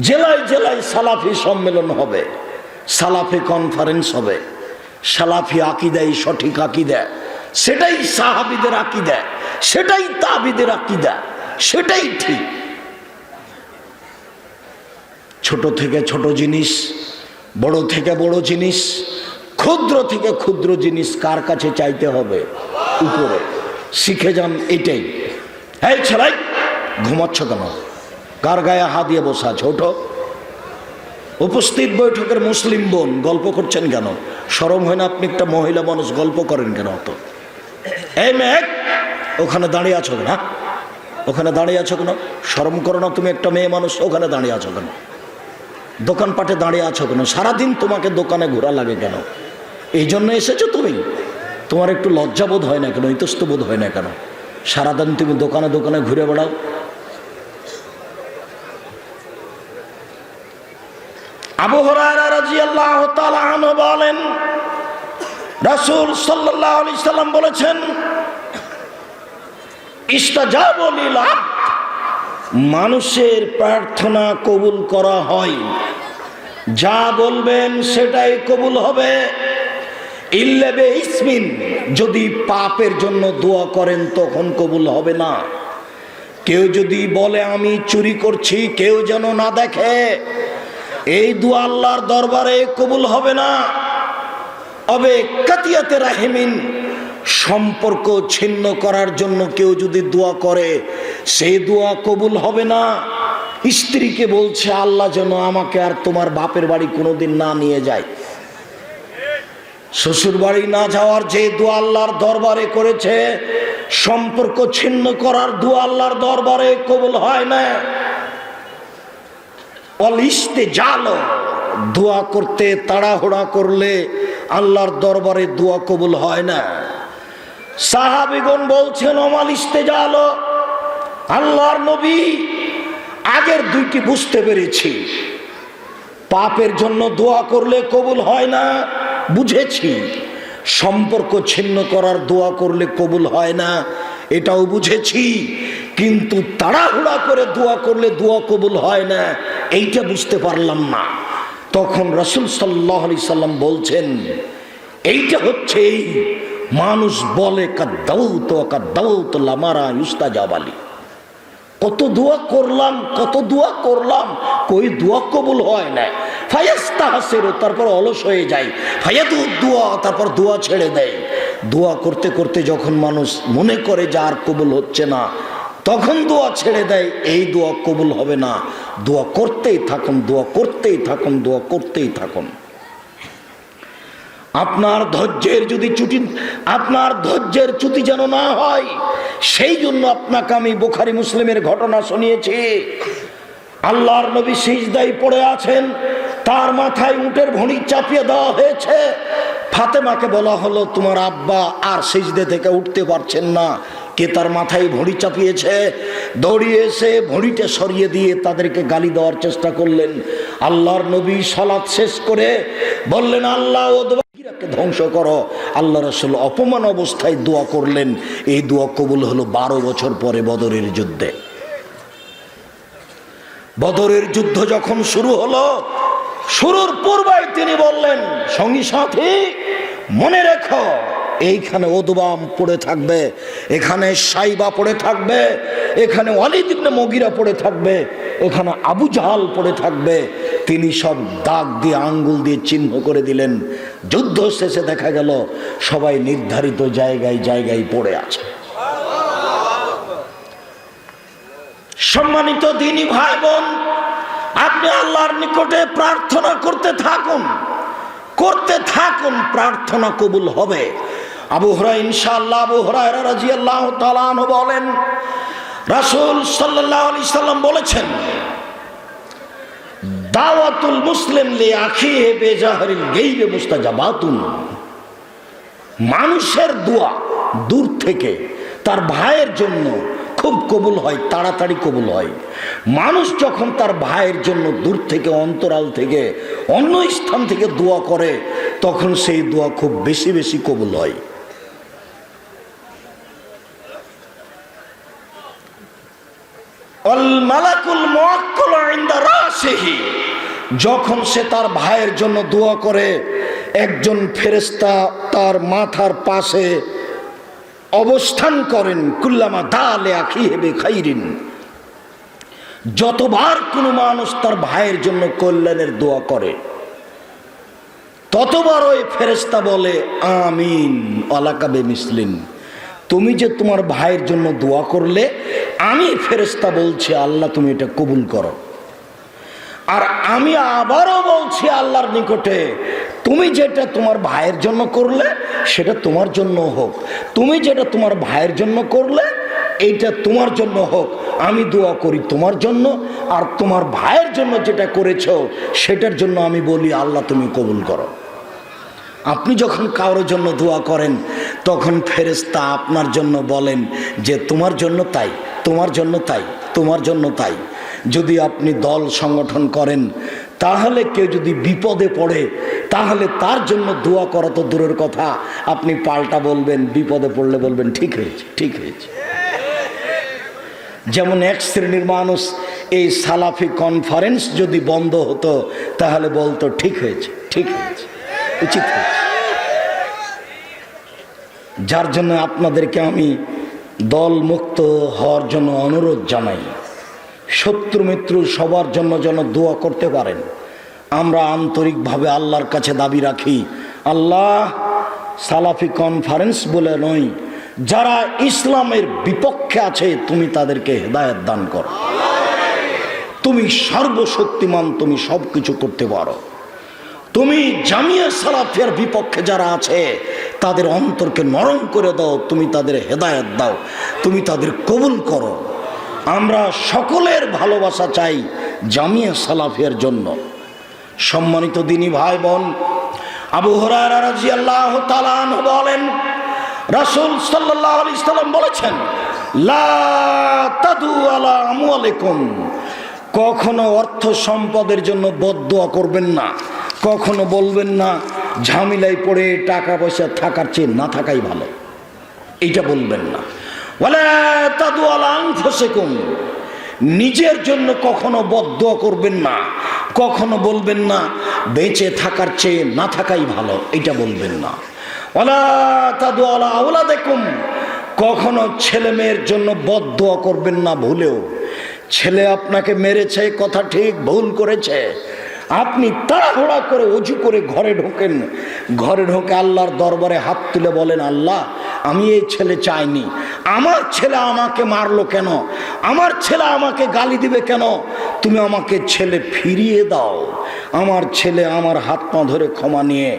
জেলায় জেলায় সালাফি সম্মেলন হবে, সালাফি কনফারেন্স হবে, সালাফি আকিদাই সঠিক আকিদা, সেটাই সাহাবীদের আকিদা, সেটাই তাবিদের আকিদা, সেটাই ঠিক। ছোট থেকে ছোট জিনিস, বড় থেকে বড় জিনিস, ক্ষুদ্র থেকে ক্ষুদ্র জিনিস কার কাছে চাইতে হবে? উপরে। শিখে যান এটাই। এই ছেলাই, ঘুমাচ্ছ কেন? কার গায়ে হাত দিয়ে বসা আছে? ওঠো। উপস্থিত বৈঠকের মুসলিম বোন, গল্প করছেন কেন? শরম হয় না? আপনি একটা মহিলা মানুষ, গল্প করেন কেন? তো এই মেয়ে, ওখানে দাঁড়িয়ে আছো কেন? ওখানে দাঁড়িয়ে আছো কেন? শরম করো না? তুমি একটা মেয়ে মানুষ, ওখানে দাঁড়িয়ে আছো কেন? দোকানপাটে দাঁড়িয়ে আছো কেন? সারাদিন তোমাকে দোকানে ঘোরা লাগে কেন? এই জন্য এসেছো তুমি? তোমার একটু লজ্জাবোধ হয় না কেন? ইতস্তবোধ হয় না কেন? সারাদিন তুমি দোকানে দোকানে ঘুরে বেড়াও। আবু হুরায়রা রাদিয়াল্লাহু তাআলা আনহু বলেন, রাসূল সাল্লাল্লাহু আলাইহি সাল্লাম বলেছেন, ইস্তাজাবু লিল আবদ, মানুষের প্রার্থনা কবুল করা হয়, যা বলবেন সেটাই কবুল হবে। ইল্লা বিইসমিন, যদি পাপের জন্য দোয়া করেন তখন কবুল হবে না। কেউ যদি বলে আমি চুরি করছি, কেউ যেন না দেখে, এই দোয়া আল্লাহর দরবারে কবুল হবে না। অবে কাতিয়াতে রাহিমিন, সম্পর্ক ছিন্ন করার জন্য কেউ যদি দোয়া করে, সেই দোয়া কবুল হবে না। স্ত্রীকে বলছে আল্লাহ যেন আমাকে আর তোমার বাপের বাড়ি কোনোদিন না নিয়ে যায়, শ্বশুর বাড়ি না যাওয়ার যে দোয়া আল্লাহর দরবারে করেছে, সম্পর্ক ছিন্ন করার দোয়া আল্লাহর দরবারে কবুল হয় না। ইস্তেজালো, দোয়া করতে তাড়াহুড়া করলে আল্লাহর দরবারে দোয়া কবুল হয় না। সাহাবীগণ বলছেন ওমাল ইস্তেজালো, আল্লাহর নবী আগের দুইটি বুঝতে পেরেছি, পাপের জন্য দোয়া করলে কবুল হয় না বুঝেছি, সম্পর্ক ছিন্ন করার দোয়া করলে কবুল হয় না এটাও বুঝেছি, কিন্তু তাড়াহুড়া করে দোয়া করলে দোয়া কবুল হয় না এইটা বুঝতে পারলাম না। তখন রাসূল সাল্লাল্লাহু আলাইহি সাল্লাম বলছেন, এইটা হচ্ছে এই মানুষ বলে কাদ্দাউত লামারা ইস্তাজাব আলী, কত দোয়া করলাম, কত দোয়া করলাম, কই দোয়া কবুল হয় না। ফায়াস্তাহসিরু, তারপর অলস হয়ে যায়। ফায়াদু দোয়া, তারপর দোয়া ছেড়ে দেয়। দোয়া করতে করতে যখন মানুষ মনে করে যে আর কবুল হচ্ছে না, তখন দোয়া ছেড়ে দেয়। এই দোয়া কবুল হবে না, দোয়া করতেই থাকুন, দোয়া করতেই থাকুন, দোয়া করতেই থাকুন। আপনার ধৈর্যের চ্যুতি যেন না হয়, সেই জন্য আপনাকে আমি বুখারী মুসলিমের ঘটনা শুনিয়েছি। আল্লাহর নবী সিজদায় পড়ে আছেন, তার মাথায় উটের ভুঁড়ি চাপিয়ে দেওয়া হয়েছে। ফাতেমাকে বলা হলো তোমার আব্বা আর সিজদা থেকে উঠতে পারছেন না, কে তার মাথায় ভুঁড়ি চাপিয়েছে? দৌড়িয়ে এসে ভড়িটা সরিয়ে দিয়ে তাদেরকে গালি দেওয়ার চেষ্টা করলেন। আল্লাহর নবী সালাত শেষ করে বললেন, আল্লাহ ওদবাকে ধ্বংস করো। আল্লাহ রাসূল অপমান অবস্থায় দোয়া করলেন। এই দোয়া কবুল হলো 12 বছর পরে বদরের যুদ্ধে। বদরের যুদ্ধ যখন শুরু হলো, শুরুর পূর্বে তিনি বললেন, সঙ্গী সাথী মনে রেখো, এইখানে ওদবাম পড়ে থাকবে, এখানে সাইবা পড়ে থাকবে, এখানে ওয়ালিদ ইবনে মুগীরা পড়ে থাকবে, এখানে আবু জাহাল পড়ে থাকবে। তিনি সব দাগ দিয়ে আঙ্গুল দিয়ে চিহ্ন করে দিলেন। যুদ্ধ শেষে দেখা গেল সবাই নির্ধারিত জায়গায় জায়গায় পড়ে আছে। সম্মানিত দিনী ভাই বোন, আপনি আল্লাহর নিকটে প্রার্থনা করতে থাকুন, প্রার্থনা কবুল হবে। আবু হুরায়রা ইনশাআল্লাহ, আবু হুরায়রা রাদিয়াল্লাহু তাআলা আনহু বলেন, রাসূল সাল্লাল্লাহু আলাইহি সাল্লাম বলেছেন, দাওয়াতুল মুসলিম লি আখিহি বিজাহরিল গায়বি মুস্তাজাবাতুন। মানুষের দোয়া দূর থেকে তার ভাইয়ের জন্য খুব কবুল হয়, তাড়াতাড়ি কবুল হয়। মানুষ যখন তার ভাইয়ের জন্য দূর থেকে, অন্তরাল থেকে, অন্য স্থান থেকে দোয়া করে, তখন সেই দোয়া খুব বেশি বেশি কবুল হয়। আল মালাকুল মুআক্কাল ইনদা রাসিহি, যখন সে তার ভাইয়ের জন্য দোয়া করে, একজন ফেরেশতা তার মাথার পাশে অবস্থান করেন। কুল্লামা দালে আখিহি বিখাইরিন, যতবার কোনো মানুষ তার ভাইয়ের জন্য কল্যাণের দোয়া করে, ততবার ওই ফেরেশতা বলে, আমিন আলাকা বিমিসলিন। তুমি যে তোমার ভাইয়ের জন্য দোয়া করলে, আমি ফেরেশতা বলছি আল্লাহ তুমি এটা কবুল করো। আর আমি আবারও বলছি আল্লাহর নিকটে, তুমি যেটা তোমার ভাইয়ের জন্য করলে সেটা তোমার জন্য হোক, তুমি যেটা তোমার ভাইয়ের জন্য করলে এইটা তোমার জন্য হোক। আমি দোয়া করি তোমার জন্য, আর তোমার ভাইয়ের জন্য যেটা করেছো সেটার জন্য আমি বলি আল্লাহ তুমি কবুল করো। আপনি যখন কারোর জন্য দোয়া করেন, তখন ফেরেশতা আপনার জন্য বলেন যে তোমার জন্য তাই, তোমার জন্য তাই, তোমার জন্য তাই। যদি আপনি দল সংগঠন করেন, তাহলে কেউ যদি বিপদে পড়ে, তাহলে তার জন্য দোয়া করা তো দূরের কথা, আপনি পাল্টা বলবেন, বিপদে পড়লে বলবেন ঠিক হয়েছে, ঠিক হয়েছে। যেমন এক শ্রেণীর মানুষ এই সালাফি কনফারেন্স যদি বন্ধ হতো, তাহলে বলতো ঠিক হয়েছে, ঠিক হয়েছে, উচিত হয়েছে। যার জন্য আপনাদেরকে আমি দল মুক্ত হওয়ার জন্য অনুরোধ জানাই। শত্রু মিত্র সবার জন্য যেন দোয়া করতে পারেন। আমরা আন্তরিকভাবে আল্লাহর কাছে দাবি রাখি, আল্লাহ সালাফি কনফারেন্স বলে নয়, যারা ইসলামের বিপক্ষে আছে তুমি তাদেরকে হেদায়েত দান করো। তুমি সর্বশক্তিমান, তুমি সব কিছু করতে পারো। তুমি জামিয়া সালাফিয়ার বিপক্ষে যারা আছে তাদের অন্তরকে নরম করে দাও, তুমি তাদের হেদায়েত দাও, তুমি তাদের কবুল করো। আমরা সকলের ভালোবাসা চাই জামিয়া সালাফিয়ার জন্য। সম্মানিত দিনী ভাই বোন, আবু হুরায়রা রাদিয়াল্লাহু তাআলা আনহু বলেন, রাসূল সাল্লাল্লাহু আলাইহি সাল্লাম বলেছেন, লা তাদু আলা আমওয়ালিকুম, কখনো অর্থ সম্পদের জন্য বদদোয়া করবেন না, কখনো বলবেন না ঝামেলায় পড়ে টাকা পয়সা থাকার চেয়ে না থাকাই ভালো, এইটা বলবেন না। ওয়ালা তাদু আলা আনফুসিকুম, নিজের জন্য কখনো বদদোয়া করবেন না, কখনো বলবেন না বেঁচে থাকার চেয়ে না থাকাই ভালো, এটা বলবেন না। ওয়ালা তাদু আলা আওলাদিকুম, কখনো ছেলে মেয়ের জন্য বদদোয়া করবেন না ভুলেও। ছেলে আপনাকে মেরেছে, কথা ঠিক, ভুল করেছে, আপনি তাড়াহুড়া করে অজু করে ঘরে ঢোকেন, ঘরে ঢোকে আল্লাহর দরবারে হাত তুলে বলেন, আল্লাহ আমি এই ছেলে চাইনি, আমার ছেলে আমাকে মারলো কেন, আমার ছেলে আমাকে গালি দিবে কেন, তুমি আমাকে ছেলে ফিরিয়ে দাও, আমার ছেলে আমার হাত পা ধরে ক্ষমা নিয়ে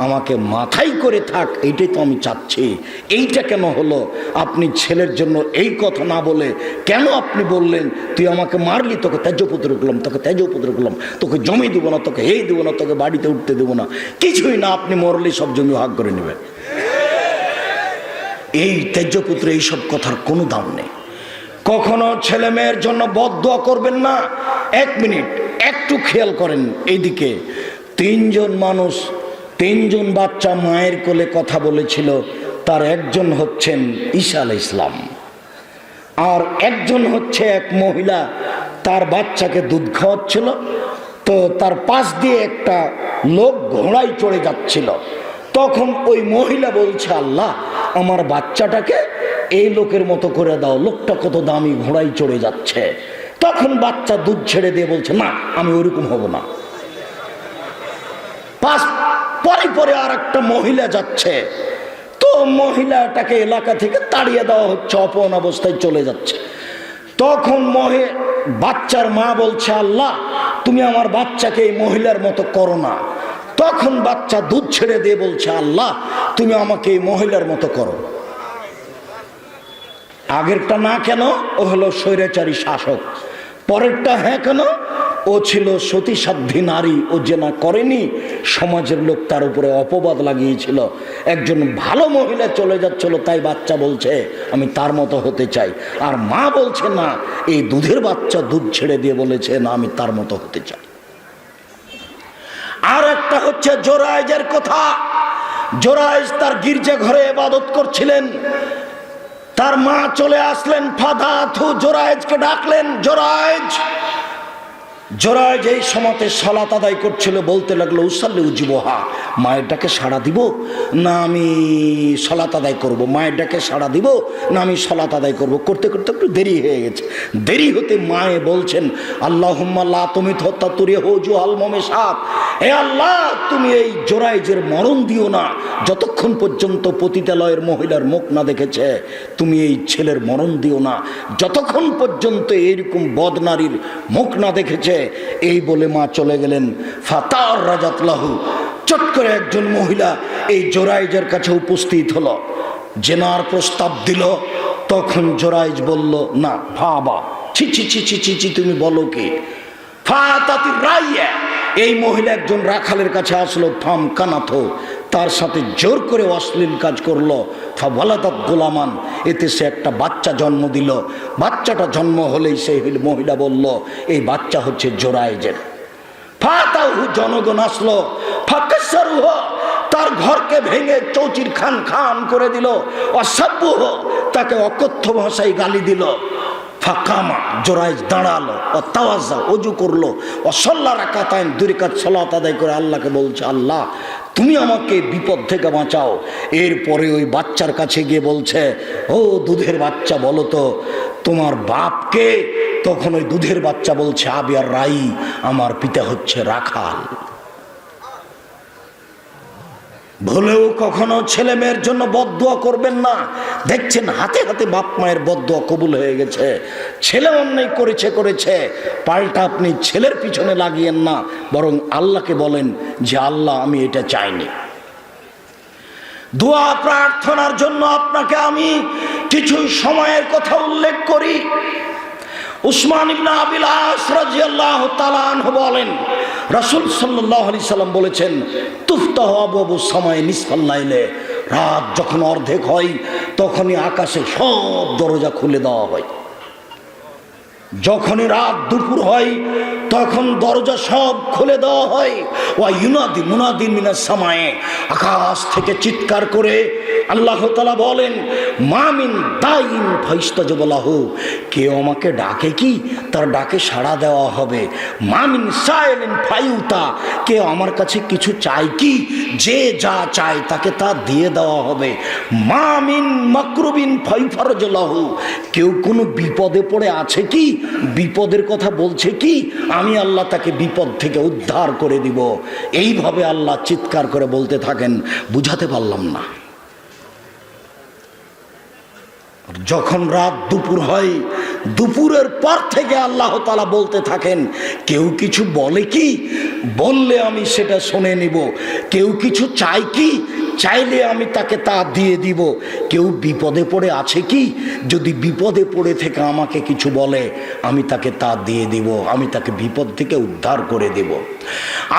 আমাকে মাথায় করে থাক, এইটাই তো আমি চাচ্ছি। এইটা কেন হলো? আপনি ছেলের জন্য এই কথা না বলে কেন আপনি বললেন তুই আমাকে মারলি, তোকে ত্যাজ্যপুত্র করলাম, তোকে ত্যাজ্যপুত্র করলাম, তোকে জমি দেবো না, তোকে এই দেবো না, তোকে বাড়িতে উঠতে দেবো না, কিছুই না, আপনি মরলে সব জমি ভাগ করে নেবেন। এই ত্যাজ্যপুত্র এইসব কথার কোনো দাম নেই। কখনো ছেলে মেয়ের জন্য বদদোয়া করবেন না। 1 মিনিট একটু খেয়াল করেন এইদিকে। 3 জন মানুষ, 3 জন বাচ্চা মায়ের কোলে কথা বলেছিল। তার একজন হচ্ছেন ঈসা আলাইহিস সালাম, আর একজন হচ্ছে এক মহিলা, তার বাচ্চাকে দুধ খাওয়াচ্ছিল। তো তার পাশ দিয়ে একটা লোক ঘোড়ায় চড়ে যাচ্ছিল। তখন ওই মহিলা বলছে, আল্লাহ আমার বাচ্চাটাকে এই লোকের মতো করে দাও, লোকটা কত দামি ঘোড়ায় চড়ে যাচ্ছে। তখন বাচ্চা দুধ ছেড়ে দিয়ে বলছে, না আমি ওইরকম হব না। পরে পরে আর একটা মহিলা যাচ্ছে, তো মহিলাটাকে এলাকা থেকে তাড়িয়ে দেওয়া হচ্ছে, অপন অবস্থায় চলে যাচ্ছে। তখন বাচ্চার মা বলছে, আল্লাহ তুমি আমার বাচ্চাকে এই মহিলার মতো করো না। তখন বাচ্চা দুধ ছেড়ে দিয়ে বলছে, আল্লাহ তুমি আমাকে এই মহিলার মতো করো। আগেরটা না কেন? ও হলো স্বৈরাচারী শাসক। পরেরটা হ্যাঁ কেন? ও ছিল সতীসাধ্যী নারী, ও জেনা করেনি, সমাজের লোক তার উপরে অপবাদ লাগিয়েছিল। একজন ভালো মহিলা চলে যাচ্ছিল, তাই বাচ্চা বলছে আমি তার মতো হতে চাই। আর মা বলছে না, এই দুধের বাচ্চা দুধ ছেড়ে দিয়ে বলেছে না আমি তার মতো হতে চাই। আর একটা হচ্ছে জোরাইজের কথা। জোরাইজ তার গির্জা ঘরে ইবাদত করছিলেন, তার মা চলে আসলেন, ফাদাথু জোরাইজকে ডাকলেন, জোরাইজ। জোরাইজ এই সময়তে সালাত আদায় করছিল, বলতে লাগলো উসাল্লি উজিবহা, মায়ের ডাকে সাড়া দিব না আমি সালাত আদায় করব, মায়ের ডাকে সাড়া দিব না আমি সালাত আদায় করব। করতে করতে একটু দেরি হয়ে গেছে। দেরি হতে মায়ে বলছেন, আল্লাহুম্মা লা তুমিত তাতুরিহু জুহাল মুমিসাত, হে আল্লাহ তুমি এই জোরাইজের মরণ দিও না, যতক্ষণ পর্যন্ত পতিতালয়ের মহিলার মুখ না দেখেছে। তুমি এই ছেলের মরণ দিও না, যতক্ষণ পর্যন্ত এইরকম বদনারীর মুখ না দেখেছে। এই বলে মা চলে গেলেন। ফাতার রাজাত লাহু, চট করে একজন মহিলা এই জোরাইজের কাছে উপস্থিত হলো, জেনার প্রস্তাব দিল। তখন জোরাইজ বলল, না বাবা, ছি ছি ছি ছি ছি ছি, তুমি বলো কি? ফাতাতি রাইয়া, এই মহিলা একজন রাখালের কাছে আসলো, ফাম কানাথো, তার সাথে জোর করে অশ্লীল কাজ করলো। ফাওয়ালাদাত গোলামান, এতে সে একটা বাচ্চা জন্ম দিল। বাচ্চাটা জন্ম হলেই সেই মহিলা বলল এই বাচ্চা হচ্ছে জোরাইজের। ফাতাহু, জনগণ আসলো, ফাকাসসারুহ, তার ঘরকে ভেঙে চৌচির খান খান করে দিল। অসাব্যুহ, তাকে অকথ্য ভাষায় গালি দিল। ফাকামা, জোরাইজ দাঁড়ালো, তাওয়াজ্জা, ওযু করলো, সাল্লা রাকাতাইন, 2 রাকাত সালাত আদায় করে আল্লাহকে বলছে, আল্লাহ তুমি আমাকে বিপদ থেকে বাঁচাও। এরপরে ওই বাচ্চার কাছে গিয়ে বলছে, ও দুধের বাচ্চা বলো তো তোমার বাপকে? তখন ওই দুধের বাচ্চা বলছে, আবি আর রাই, আমার পিতা হচ্ছে রাখাল। ভুলেও কখনো ছেলে মেয়ের জন্য বদদোয়া করবেন না। দেখছেন হাতে হাতে বাপ মায়ের বদদোয়া কবুল হয়ে গেছে। ছেলে অন্যায় করেছে, পাল্টা আপনি ছেলের পিছনে লাগিয়েন না, বরং আল্লাহকে বলেন যে আল্লাহ আমি এটা চাইনি। দোয়া প্রার্থনার জন্য আপনাকে আমি কিছু সময়ের কথা উল্লেখ করি। উসমান ইবনে আবিল আস রাদিয়াল্লাহু তাআলা আনহু বলেন, রাসূল সাল্লাল্লাহু আলাইহি সাল্লাম বলেছেন, তুফতাহু আবওয়াবুস সামাই নিসফাল লাইলে, রাত যখন অর্ধেক হয় তখনই আকাশে সব দরজা খুলে দেওয়া হয়। যখনই রাত দুপুর হয় তখন দরজা সব খুলে দেওয়া হয়। ওয়া ইউনাদি মুনাদিন মিনাস সামায়ে, আকাশ থেকে চিৎকার করে আল্লাহ তাআলা বলেন, মামিন দাইন ফাইস্তাজাবা লাহু, কেউ আমাকে ডাকে কি তার ডাকে সাড়া দেওয়া হবে। মামিন সাইলিন ফায়ুতা, কেউ আমার কাছে কিছু চায় কি যে যা চায় তাকে তা দিয়ে দেওয়া হবে। মামিন মাকরুবিন ফাইফারজ লাহু, কেউ কোনো বিপদে পড়ে আছে কি, বিপদের কথা বলছে কি, আমি আল্লাহ তাকে বিপদ থেকে উদ্ধার করে দিব। এইভাবে আল্লাহ চিৎকার করে বলতে থাকেন, বুঝাতে পারলাম না। যখন রাত দুপুর হয়, দুপুরের পর থেকে আল্লাহ তাআলা বলতে থাকেন, কেউ কিছু বলে কি, বললে আমি সেটা শুনে নিব। কেউ কিছু চাই কি, চাইলে আমি তাকে তা দিয়ে দিব। কেউ বিপদে পড়ে আছে কি, যদি বিপদে পড়ে থেকে আমাকে কিছু বলে আমি তাকে তা দিয়ে দিব, আমি তাকে বিপদ থেকে উদ্ধার করে দেব।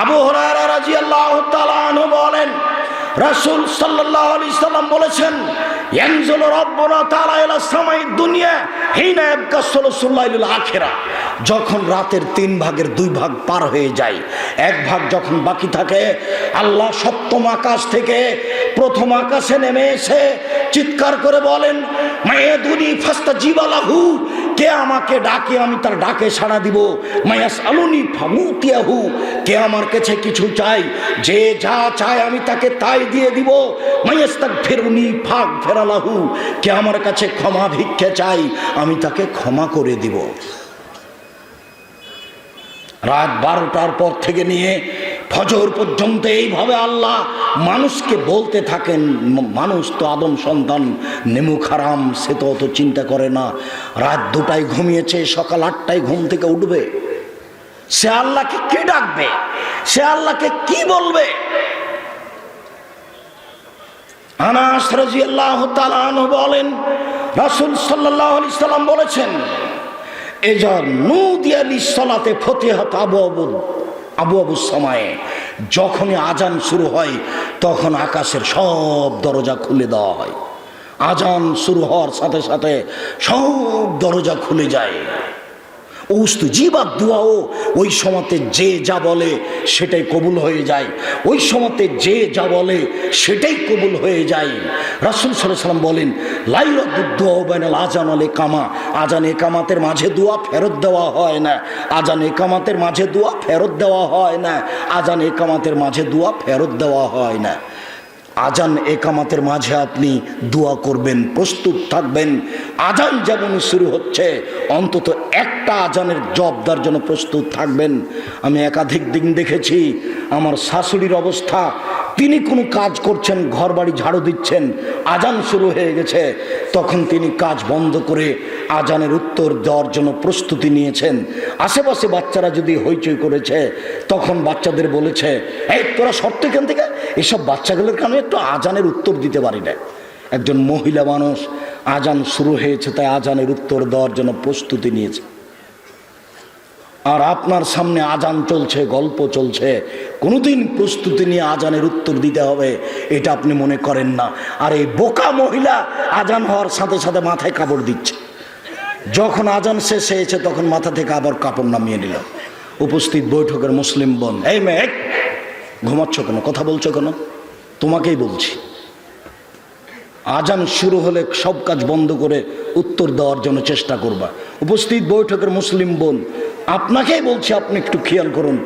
আবু হুরায়রা রাদিয়াল্লাহু তাআলা আনহু বলেন, রাসূল সাল্লাল্লাহু আলাইহি সাল্লাম বলেছেন, ইয়ানজুলু রাব্বুনা তাআলা ইলা সামাই দুনিয়া হিনা ইয়াবকা সুলুসুল লাইলিল আখিরা। যখন রাতের 3 ভাগের 2 ভাগ পার হয়ে যায়, 1 ভাগ যখন বাকি থাকে, আল্লাহ সপ্তম আকাশ থেকে প্রথম আকাশে নেমে এসে চিৎকার করে বলেন, মায়াদুনি ফাস্তাজিবা লাহু, কে আমাকে ডাকে আমি তার ডাকে সাড়া দিব। মায়াসআলুনি ফাউতিয়াহু, কে আমার কাছে কিছু চাই, যে যা চায় আমি তাকে তাই দিয়ে দিব। মায়াস্তাগফিরুনি ফাগফির লাহু, কে আমার কাছে ক্ষমা ভিক্ষা চাই আমি তাকে ক্ষমা করে দিব। রাত 12টার পর থেকে নিয়ে ফজর পর্যন্ত এইভাবে আল্লাহ মানুষকে বলতে থাকেন। মানুষ তো আদম সন্তান, নেমুখ হারাম, সে তো অত চিন্তা করে না। রাত 2টায় ঘুমিয়েছে, সকাল 8টায় ঘুম থেকে উঠবে। সে আল্লাহকে কি ডাকবে? সে আল্লাহকে কি বলবে? আনাস রাদিয়াল্লাহু তাআলা আনহু বলেন, রাসূল সাল্লাল্লাহু আলাইহি সাল্লাম বলেছেন, এজা নুদিয়া লিসসালাতে ফতিহাত আবওয়াবুস সামায়ে, যখনই আজান শুরু হয় তখন আকাশের সব দরজা খুলে দেওয়া হয়। আজান শুরু হওয়ার সাথে সাথে সব দরজা খুলে যায়। উস্তুজিবাত দুআও, ওই সময়তে যে যা বলে সেটাই কবুল হয়ে যায়। ওই সময়তে যে যা বলে সেটাই কবুল হয়ে যায়। রাসূল সাল্লাল্লাহু আলাইহি সাল্লাম বলেন, লাইলাতুদ দুআ বাইনাল আযান ওয়াল ইকামা, আজান ইকামাতের মাঝে দোয়া ফেরত দেওয়া হয় না। আজান ইকামাতের মাঝে দোয়া ফেরত দেওয়া হয় না। আজান ইকামাতের মাঝে দোয়া ফেরত দেওয়া হয় না। আজান একামাতের মাঝে আপনি দোয়া করবেন, প্রস্তুত থাকবেন। আজান যেমন শুরু হচ্ছে, অন্তত একটা আজানের জবাবদার জন্য প্রস্তুত থাকবেন। আমি একাধিক দিন দেখেছি আমার শাশুড়ির অবস্থা, তিনি কোনো কাজ করছেন, ঘর বাড়ি ঝাড়ু দিচ্ছেন, আজান শুরু হয়ে গেছে, তখন তিনি কাজ বন্ধ করে আজানের উত্তর দেওয়ার জন্য প্রস্তুতি নিয়েছেন। আশেপাশে বাচ্চারা যদি হইচই করেছে, তখন বাচ্চাদের বলেছে, এই তোরা সত্য এখান থেকে, এসব বাচ্চাগুলোর কারণে একটু আজানের উত্তর দিতে পারি না। একজন মহিলা মানুষ, আজান শুরু হয়েছে তাই আজানের উত্তর দেওয়ার জন্য প্রস্তুতি নিয়েছে। আর আপনার সামনে আজান চলছে, গল্প চলছে, কোনোদিন প্রস্তুতি নিয়ে আজানের উত্তর দিতে হবে এটা আপনি মনে করেন না। আর এই বোকা মহিলা আজান হওয়ার সাথে সাথে মাথায় কাপড় দিচ্ছে। যখন আজান শেষ হয়েছে তখন মাথা থেকে আবার কাপড় নামিয়ে নিল। উপস্থিত বৈঠকের মুসলিম বোন, এই মেয়ে ঘুমাচ্ছ কেন, কথা বলছো কেন? তোমাকেই বলছি, আজান শুরু হলে সব কাজ বন্ধ করে উত্তর দেওয়ার জন্য চেষ্টা করবা। উপস্থিত বৈঠকের মুসলিম বোন, আপনাকেই বলছি, আপনি একটু খেয়াল করুন।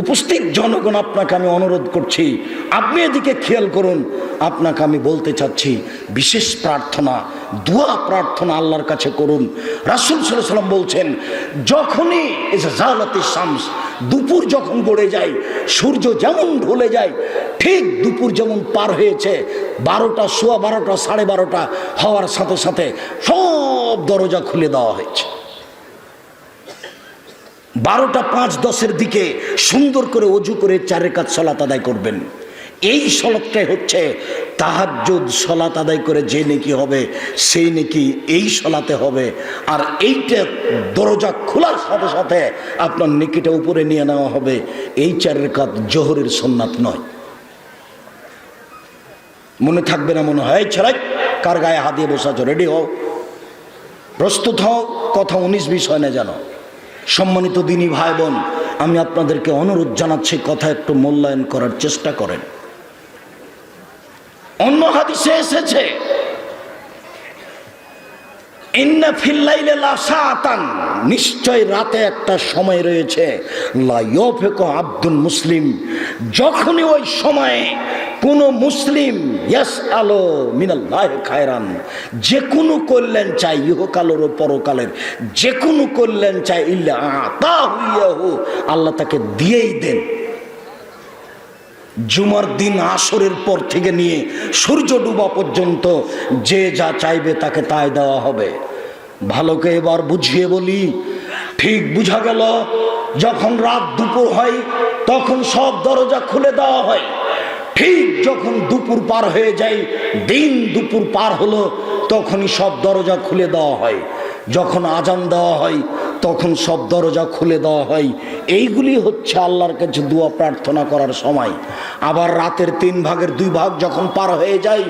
উপস্থিত জনগণ, আপনাকে আমি অনুরোধ করছি, আপনি এদিকে খেয়াল করুন। আপনাকে আমি বলতে চাচ্ছি, বিশেষ প্রার্থনা, দোয়া প্রার্থনা আল্লাহর কাছে করুন। রাসূল সাল্লাল্লাহু আলাইহি ওয়াসাল্লাম বলছেন, যখনই জালাতিস শামস, দুপুর যখন গড়ে যায়, সূর্য যেমন ঢলে যায়, ঠিক দুপুর যেমন পার হয়েছে, 12টা, সোয়া 12টা, 12:30 হওয়ার সাথে সাথে সব দরজা খুলে দেওয়া হয়েছে। 12টা 5-10 দিকে সুন্দর করে অজু করে 4 রাকাত সালাত আদায় করবেন। এই সালাতটাই হচ্ছে তাহাজ্জুদ সালাত আদায় করে যে নেকি হবে, সেই নেকি এই সালাতে হবে। আর এইটা দরজা খোলার সাথে সাথে আপনার নেকিটা উপরে নিয়ে নেওয়া হবে। এই 4 রাকাত জোহরের সুন্নাত নয়। মনে থাকবে না মনে হয়? ছেড়ে কার গায়ে হাত দিয়ে বসাচ্ছ, রেডি হও, প্রস্তুত হও, কথা 19-20 হয় না জানো। সম্মানিত দিনী ভাই বোন, আমি আপনাদেরকে অনুরোধ জানাচ্ছি, কথা একটু মূল্যায়ন করার চেষ্টা করেন। অন্য হাদিসে এসেছে, ইন্না ফিল লাইলি লাসাআতান, নিশ্চয় রাতে একটা সময় রয়েছে, লা ইয়াফিকু আব্দুল মুসলিম, যখনই ওই সময়ে কোন মুসলিম ইয়াসআলু মিনাল্লাহি খায়রান, যে কোনো কল্যাণ চাই, ইহকালের ও পরকালের যে কোনো কল্যাণ চাই, ইল্লা আতাহু ইয়াহু, আল্লাহ তাকে দিয়েই দেন। জুমার দিন আসরের পর থেকে নিয়ে সূর্য ডুবা পর্যন্ত যে যা চাইবে তাকে তাই দেওয়া হবে। ভালোকে এবার বুঝিয়ে বলি, ঠিক বুঝা গেল, যখন রাত দুপুর হয় তখন সব দরজা খুলে দেওয়া হয়। ঠিক যখন দুপুর পার হয়ে যায়, দিন দুপুর পার হলো, তখনই সব দরজা খুলে দেওয়া হয়। যখন আজান দেওয়া হয় তখন সব দরজা খুলে দেওয়া হয়। এইগুলি হচ্ছে আল্লাহর কাছে দোয়া প্রার্থনা করার সময়। আবার রাতের 3 ভাগের 2 ভাগ যখন পার হয়ে যায়,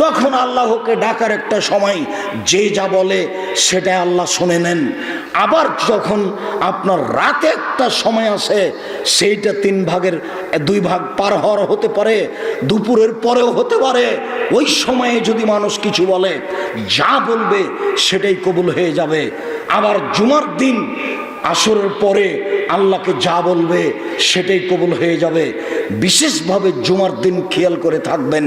তখন আল্লাহকে ডাকার একটা সময়, যে যা বলে সেটা আল্লাহ শুনে নেন। আবার যখন আপনার রাতে একটা সময় আসে, সেইটা 3 ভাগের 2 ভাগ পার হওয়ার হতে পারে, দুপুরের পরেও হতে পারে। ওই সময়ে যদি মানুষ কিছু বলে, যা বলবে সেটাই কবুল হয়ে যাবে। আবার জুমার দিন আসরের পরে আল্লাহকে যা বলবে সেটাই কবুল হয়ে যাবে। বিশেষভাবে জুমার দিন খেয়াল করে থাকবেন,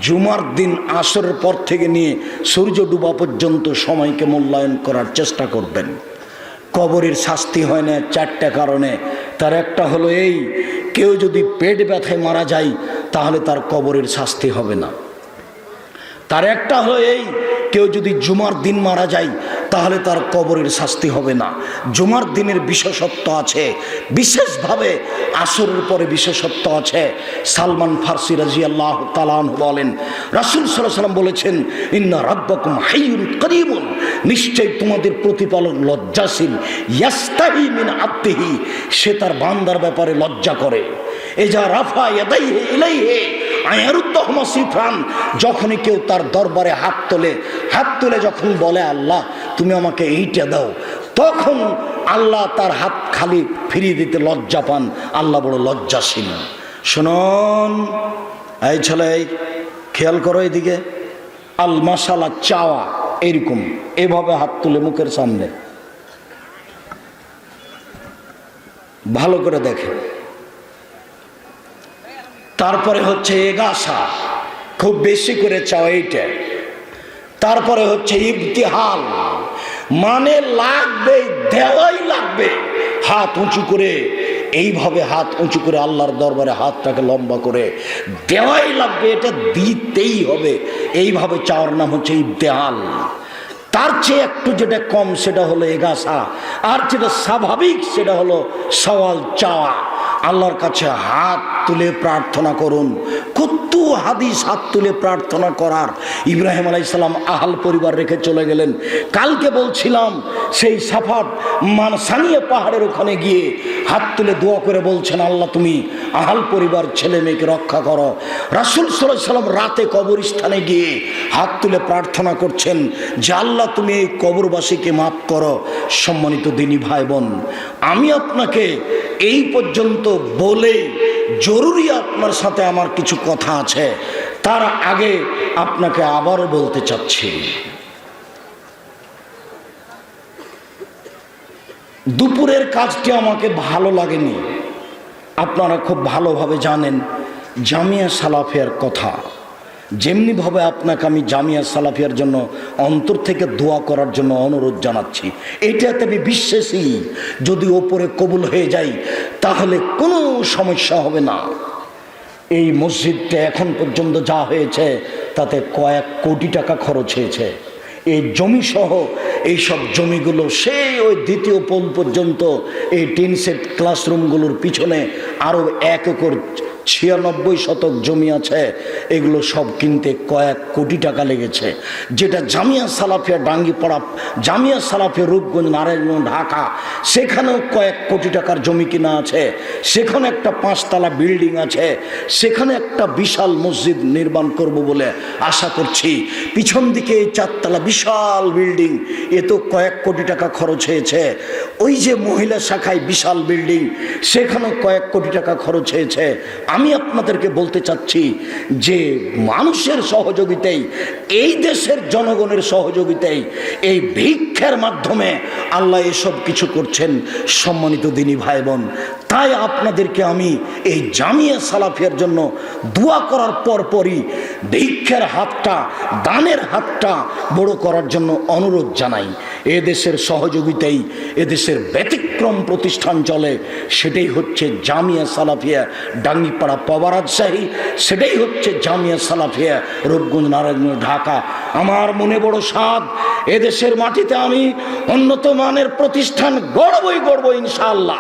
জুমার দিন আসরের পর থেকে নিয়ে সূর্য ডুবা পর্যন্ত সময়কে মূল্যায়ন করার চেষ্টা করবেন। কবরের শাস্তি হয় না 4টা কারণে। তার একটা হলো এই, কেউ যদি পেট ব্যথায় মারা যায় তাহলে তার কবরের শাস্তি হবে না। তার একটা হলো এই, কেউ যদি জুমার দিন মারা যায় তাহলে তার কবরের শাস্তি হবে না। জুমার দিনের বিশেষত্ব আছে, বিশেষভাবে আসরের পরে বিশেষত্ব আছে। সালমান ফারসি রাদিয়াল্লাহু তাআলা আনহু বলেন, রাসূল সাল্লাল্লাহু আলাইহি ওয়াসাল্লাম বলেছেন, ইন্না রাব্বাকুম হাইয়ুন কারীমুন, নিশ্চয় তোমাদের প্রতিপালক লজ্জাশীল, ইয়াস্তাহি মিন আবদিহি, সে তার বান্দার ব্যাপারে লজ্জা করে। এজা রাফা ইয়াদাইহি ইলাইহি আয়ারুদ্দাহুমা সিফরান, যখনই কেউ তার দরবারে হাত তোলে যখন বলে আল্লাহ তুমি আমাকে এইটা দাও, তখন আল্লাহ তার হাত খালি ফিরিয়ে দিতে লজ্জা পান। আল্লাহ বড় লজ্জাশীল। শুনুন এই ছেলে, খেয়াল করো এদিকে, আল মাসালা চাওয়া এরকম, এভাবে হাত তুলে মুখের সামনে, ভালো করে দেখে। তারপরে হচ্ছে এগাসা, খুব বেশি করে চাও এইটা। তারপরে হচ্ছে ইবতিহাল, মানে লাগবে, দেওয়াই লাগবে। হাত উঁচু করে, এইভাবে হাত উঁচু করে আল্লাহর দরবারে হাতটাকে লম্বা করে দেওয়াই লাগবে, এটা দিতেই হবে। এইভাবে চাওয়ার নাম হচ্ছে ইবতিহাল। তার চেয়ে একটু যেটা কম সেটা হলো এগাসা, আর যেটা স্বাভাবিক সেটা হলো সওয়াল, চাওয়া। আল্লাহর কাছে হাত তুলে প্রার্থনা করুন। কত হাদিস হাত তুলে প্রার্থনা করার। ইব্রাহিম আলাইহিস সালাম আহাল পরিবার রেখে চলে গেলেন। কালকে বলছিলাম, সেই সাফাত সানিয়া পাহাড়ের ওখানে গিয়ে হাত তুলে দোয়া করে বলছেন, আল্লাহ তুমি আহাল পরিবার ছেলে মেয়েকে রক্ষা করো। রাসূল সাল্লাল্লাহু আলাইহি ওয়াসাল্লাম রাতে কবরস্থানে গিয়ে হাত তুলে প্রার্থনা করছেন যে আল্লাহ তুমি এই কবরবাসীকে মাফ করো। সম্মানিত দিনী ভাই বোন, আমি আপনাকে এই পর্যন্ত বলে জরুরি আপনার সাথে আমার কিছু কথা আছে। তার আগে আপনাকে আবারও বলতে চাচ্ছি, দুপুরের কাজটি আমাকে ভালো লাগেনি। আপনারা খুব ভালোভাবে জানেন জামিয়া সালাফিয়ার কথা। যেমনিভাবে আপনাকে আমি জামিয়া সালাফিয়ার জন্য অন্তর থেকে দোয়া করার জন্য অনুরোধ জানাচ্ছি, এটাতে আমি বিশ্বাসী। যদি ওপরে কবুল হয়ে যায় তাহলে কোনো সমস্যা হবে না। এই মসজিদটা এখন পর্যন্ত যা হয়েছে তাতে কয়েক কোটি টাকা খরচ হয়েছে। এই জমি সহ এইসব জমিগুলো সেই ওই 2য় পোল পর্যন্ত, এই টিন সেট ক্লাসরুমগুলোর পিছনে আরও 1 একর 96 শতক জমি আছে। এগুলো সব কিনতে কয়েক কোটি টাকা লেগেছে। যেটা জামিয়া সালাফিয়া ডাঙ্গিপাড়া, জামিয়া সালাফিয়া রূপগঞ্জ, নারায়ণগঞ্জ, ঢাকা, সেখানেও কয়েক কোটি টাকার জমি কিনা আছে। সেখানে একটা 5 তলা বিল্ডিং আছে। সেখানে একটা বিশাল মসজিদ নির্মাণ করব বলে আশা করছি। পিছন দিকে এই 4 তলা বিশাল বিল্ডিং, এ তো কয়েক কোটি টাকা খরচ হয়েছে। ওই যে মহিলা শাখায় বিশাল বিল্ডিং, সেখানেও কয়েক কোটি টাকা খরচ হয়েছে। আমি আপনাদেরকে বলতে চাচ্ছি যে মানুষের সহযোগিতায়, এই দেশের জনগণের সহযোগিতায়, এই ভিক্ষার মাধ্যমে আল্লাহ এসব কিছু করছেন। সম্মানিত দিনী ভাই বোন, তাই আপনাদেরকে আমি এই জামিয়া সালাফিয়ার জন্য দোয়া করার পরপরই ভিক্ষার হাতটা, দানের হাতটা বড় করার জন্য অনুরোধ জানাই। এদেশের সহযোগিতায় এদেশের ব্যতিক্রম প্রতিষ্ঠান চলে, সেটাই হচ্ছে জামিয়া সালাফিয়া ডাঙ্গিপাড়া পাওয়া রাজশাহী, সেটাই হচ্ছে জামিয়া সালাফিয়া রূপগঞ্জ, নারায়ণগঞ্জ, ঢাকা। আমার মনে বড় সাধ, এদেশের মাটিতে আমি উন্নত মানের প্রতিষ্ঠান গড়বই ইনশাআল্লাহ,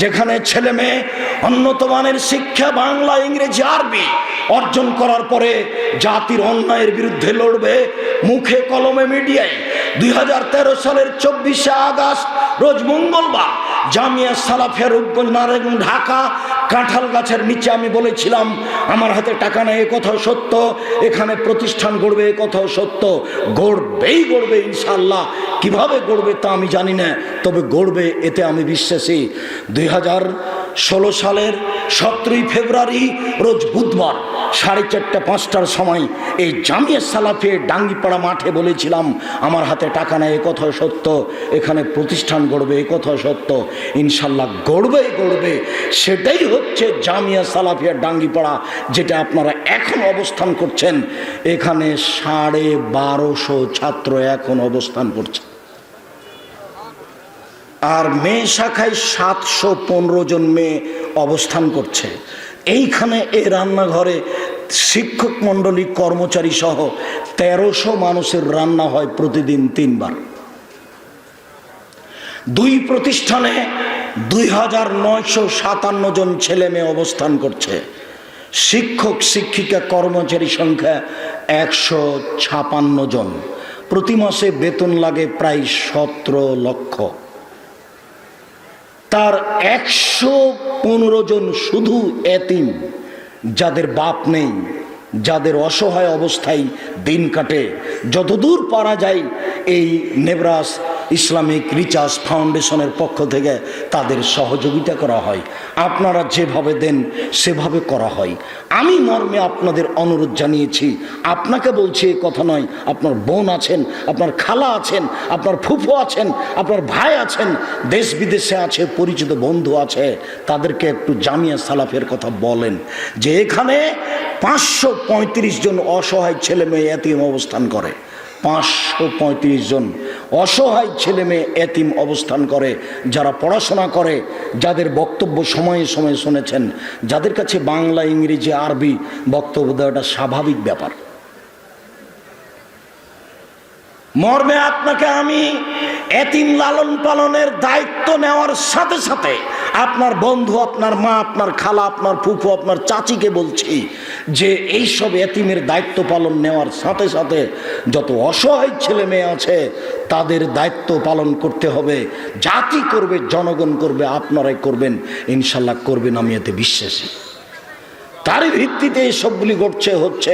যেখানে ছেলে মেয়ে উন্নত মানের শিক্ষা বাংলা, ইংরেজি, আরবি অর্জন করার পরে জাতির অন্যায়ের বিরুদ্ধে লড়বে মুখে কলমে মিডিয়ায়। 2013 সালের 24শে আগস্ট রোজ মঙ্গলবার জামিয়া সালাফিয়া রূপগঞ্জ নারায়ণগঞ্জ ঢাকা কাঁঠাল গাছের নিচে আমি বলেছিলাম আমার হাতে টাকা নেই, এ কথাও সত্য, এখানে প্রতিষ্ঠান গড়বে এ কথাও সত্য, গড়বেই গড়বে ইনশাআল্লাহ। কিভাবে গড়বে তা আমি জানি না, তবে গড়বে এতে আমি বিশ্বাসী। 2016 সালের 17ই ফেব্রুয়ারি রোজ বুধবার 4:30-5টার সময় এই জামিয়া সালাফিয়া ডাঙ্গিপাড়া মাঠে বলেছিলাম আমার হাতে টাকা নেই, এ কথাও সত্য, এখানে প্রতিষ্ঠান গড়বে এ কথাও সত্য, ইনশাল্লাহ গড়বেই গড়বে। সেটাই হচ্ছে জামিয়া সালাফিয়া ডাঙ্গিপাড়া, যেটা আপনারা এখন অবস্থান করছেন। এখানে 1250 ছাত্র এখন অবস্থান করছে, আর মেয়ে শাখায় 715 জন মেয়ে অবস্থান করছে। এইখানে এই রান্নাঘরে শিক্ষক মণ্ডলী কর্মচারী সহ 1300 মানুষের রান্না হয় প্রতিদিন 3 বার। 2 প্রতিষ্ঠানে 2957 জন ছেলে মেয়ে অবস্থান করছে। শিক্ষক শিক্ষিকা কর্মচারী সংখ্যা 156 জন। প্রতি মাসে বেতন লাগে প্রায় 17 লক্ষ। তার 115 জন শুধু এতিম, যাদের বাপ নেই, যাদের অসহায় অবস্থায় দিন কাটে। যতদূর পারা যায় এই নেবরাস ইসলামিক রিচার্জ ফাউন্ডেশনের পক্ষ থেকে তাদের সহযোগিতা করা হয়। আপনারা যেভাবে দেন সেভাবে করা হয়। আমি মর্মে আপনাদের অনুরোধ জানিয়েছি, আপনাকে বলছি এই কথা নয়, আপনার বোন আছেন, আপনার খালা আছেন, আপনার ফুফু আছেন, আপনার ভাই আছেন, দেশ বিদেশে আছে, পরিচিত বন্ধু আছে, তাদেরকে একটু জামিয়া সালাফের কথা বলেন যে এখানে 535 জন অসহায় ছেলে মেয়ে এতিম অবস্থান করে। 535 জন অসহায় ছেলে মেয়ে এতিম অবস্থান করে, যারা পড়াশোনা করে, যাদের বক্তব্য সময়ে সময়ে শুনেছেন, যাদের কাছে বাংলা, ইংরেজি, আরবি বক্তব্য দেওয়াটা স্বাভাবিক ব্যাপার। মর্মে আপনাকে আমি এতিম লালন পালনের দায়িত্ব নেওয়ার সাথে সাথে আপনার বন্ধু, আপনার মা, আপনার খালা, আপনার ফুফু, আপনার চাচিকে বলছি যে এইসব এতিমের দায়িত্ব পালন নেওয়ার সাথে সাথে যত অসহায় ছেলে মেয়ে আছে তাদের দায়িত্ব পালন করতে হবে। জাতি করবে, জনগণ করবে, আপনারাই করবেন, ইনশাল্লাহ করবেন, আমি এতে বিশ্বাসী। তারই ভিত্তিতে সবগুলি ঘটছে, হচ্ছে,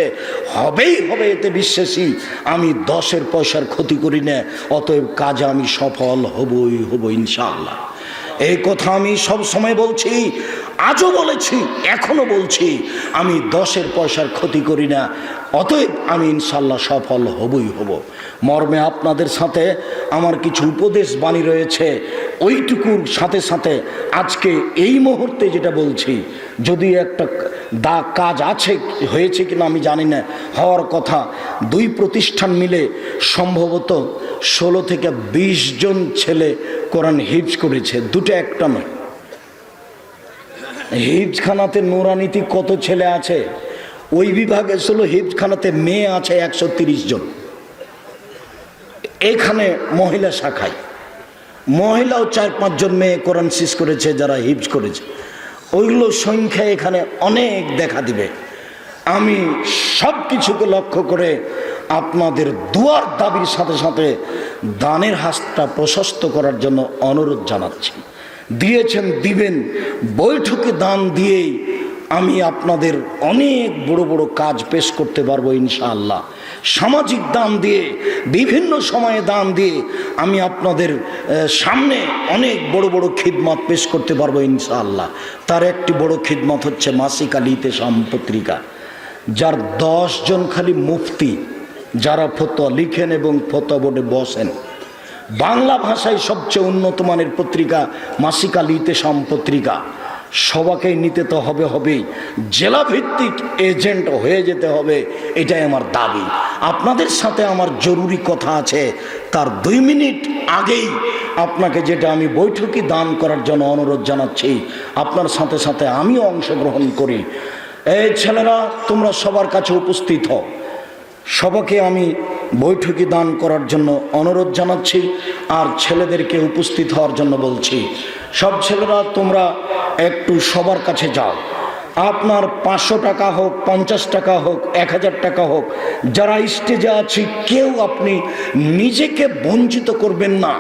হবেই হবে, এতে বিশ্বাসী। আমি 10 পয়সার ক্ষতি করি না, অতএব কাজে আমি সফল হবই হব ইনশাআল্লাহ। এই কথা আমি সব সময় বলছি, আজও বলেছি, এখনো বলছি, আমি 10 পয়সার ক্ষতি করি না, অতএব আমি ইনশাল্লাহ সফল হবই হব। মর্মে আপনাদের সাথে আমার কিছু উপদেশ বাণী রয়েছে, ওইটুকুর সাথে সাথে আজকে এই মুহূর্তে যেটা বলছি, যদি একটা কাজ আছে, হয়েছে কিনা আমি জানি না, হওয়ার কথা। 2 প্রতিষ্ঠান মিলে সম্ভবত 16 থেকে 20 জন ছেলে কোরআন হিফজ করেছে, 2টা একটা নয়। হিফজখানাতে নুরানীতি কত ছেলে আছে, ওই বিভাগে 16 হিফজখানাতে মেয়ে আছে 130 জন। এখানে মহিলা শাখায় মহিলাও 4-5 জন মেয়ে কোরআন শেষ করেছে, যারা হিফজ করেছে, ওইগুলো সংখ্যা এখানে অনেক দেখা দিবে। আমি সব কিছুকে লক্ষ্য করে আপনাদের দুয়ার দাবির সাথে সাথে দানের হাতটা প্রশস্ত করার জন্য অনুরোধ জানাচ্ছি। দিয়েছেন, দিবেন, বৈঠকে দান দিয়েই আমি আপনাদের অনেক বড় বড় কাজ পেশ করতে পারবো ইনশাআল্লাহ। সামাজিক দান দিয়ে, বিভিন্ন সময়ে দান দিয়ে আমি আপনাদের সামনে অনেক বড় বড় খিদমত পেশ করতে পারবো ইনশাআল্লাহ। তার একটি বড় খিদমত হচ্ছে মাসিক আল ইতেসাম পত্রিকা, যার 10 জন খালি মুফতি, যারা ফতোয়া লিখেন এবং ফতোয়া বোর্ডে বসেন। বাংলা ভাষায় সবচেয়ে উন্নত মানের পত্রিকা মাসিক আল ইতেসাম পত্রিকা। সবাকেই নিতে তো হবেই, জেলা ভিত্তিক এজেন্ট হয়ে যেতে হবে, এটাই আমার দাবি। আপনাদের সাথে আমার জরুরি কথা আছে, তার 2 মিনিট আগেই আপনাকে যেটা আমি বৈঠকে দান করার জন্য অনুরোধ জানাচ্ছি, আপনার সাথে সাথে আমিও অংশগ্রহণ করি। এই ছেলেরা, তোমরা সবার কাছে উপস্থিত হও। সবাইকে আমি বৈঠকে দান করার জন্য অনুরোধ জানাচ্ছি, আর ছেলেদেরকে উপস্থিত হওয়ার জন্য বলছি। সব ছেলেরা তোমরা একটু সবার কাছে যাও। আপনার 500 টাকা হোক, 50 টাকা হোক, 1000 টাকা হোক, যারা স্টেজে আছে কেউ আপনি নিজেকে বঞ্চিত করবেন না।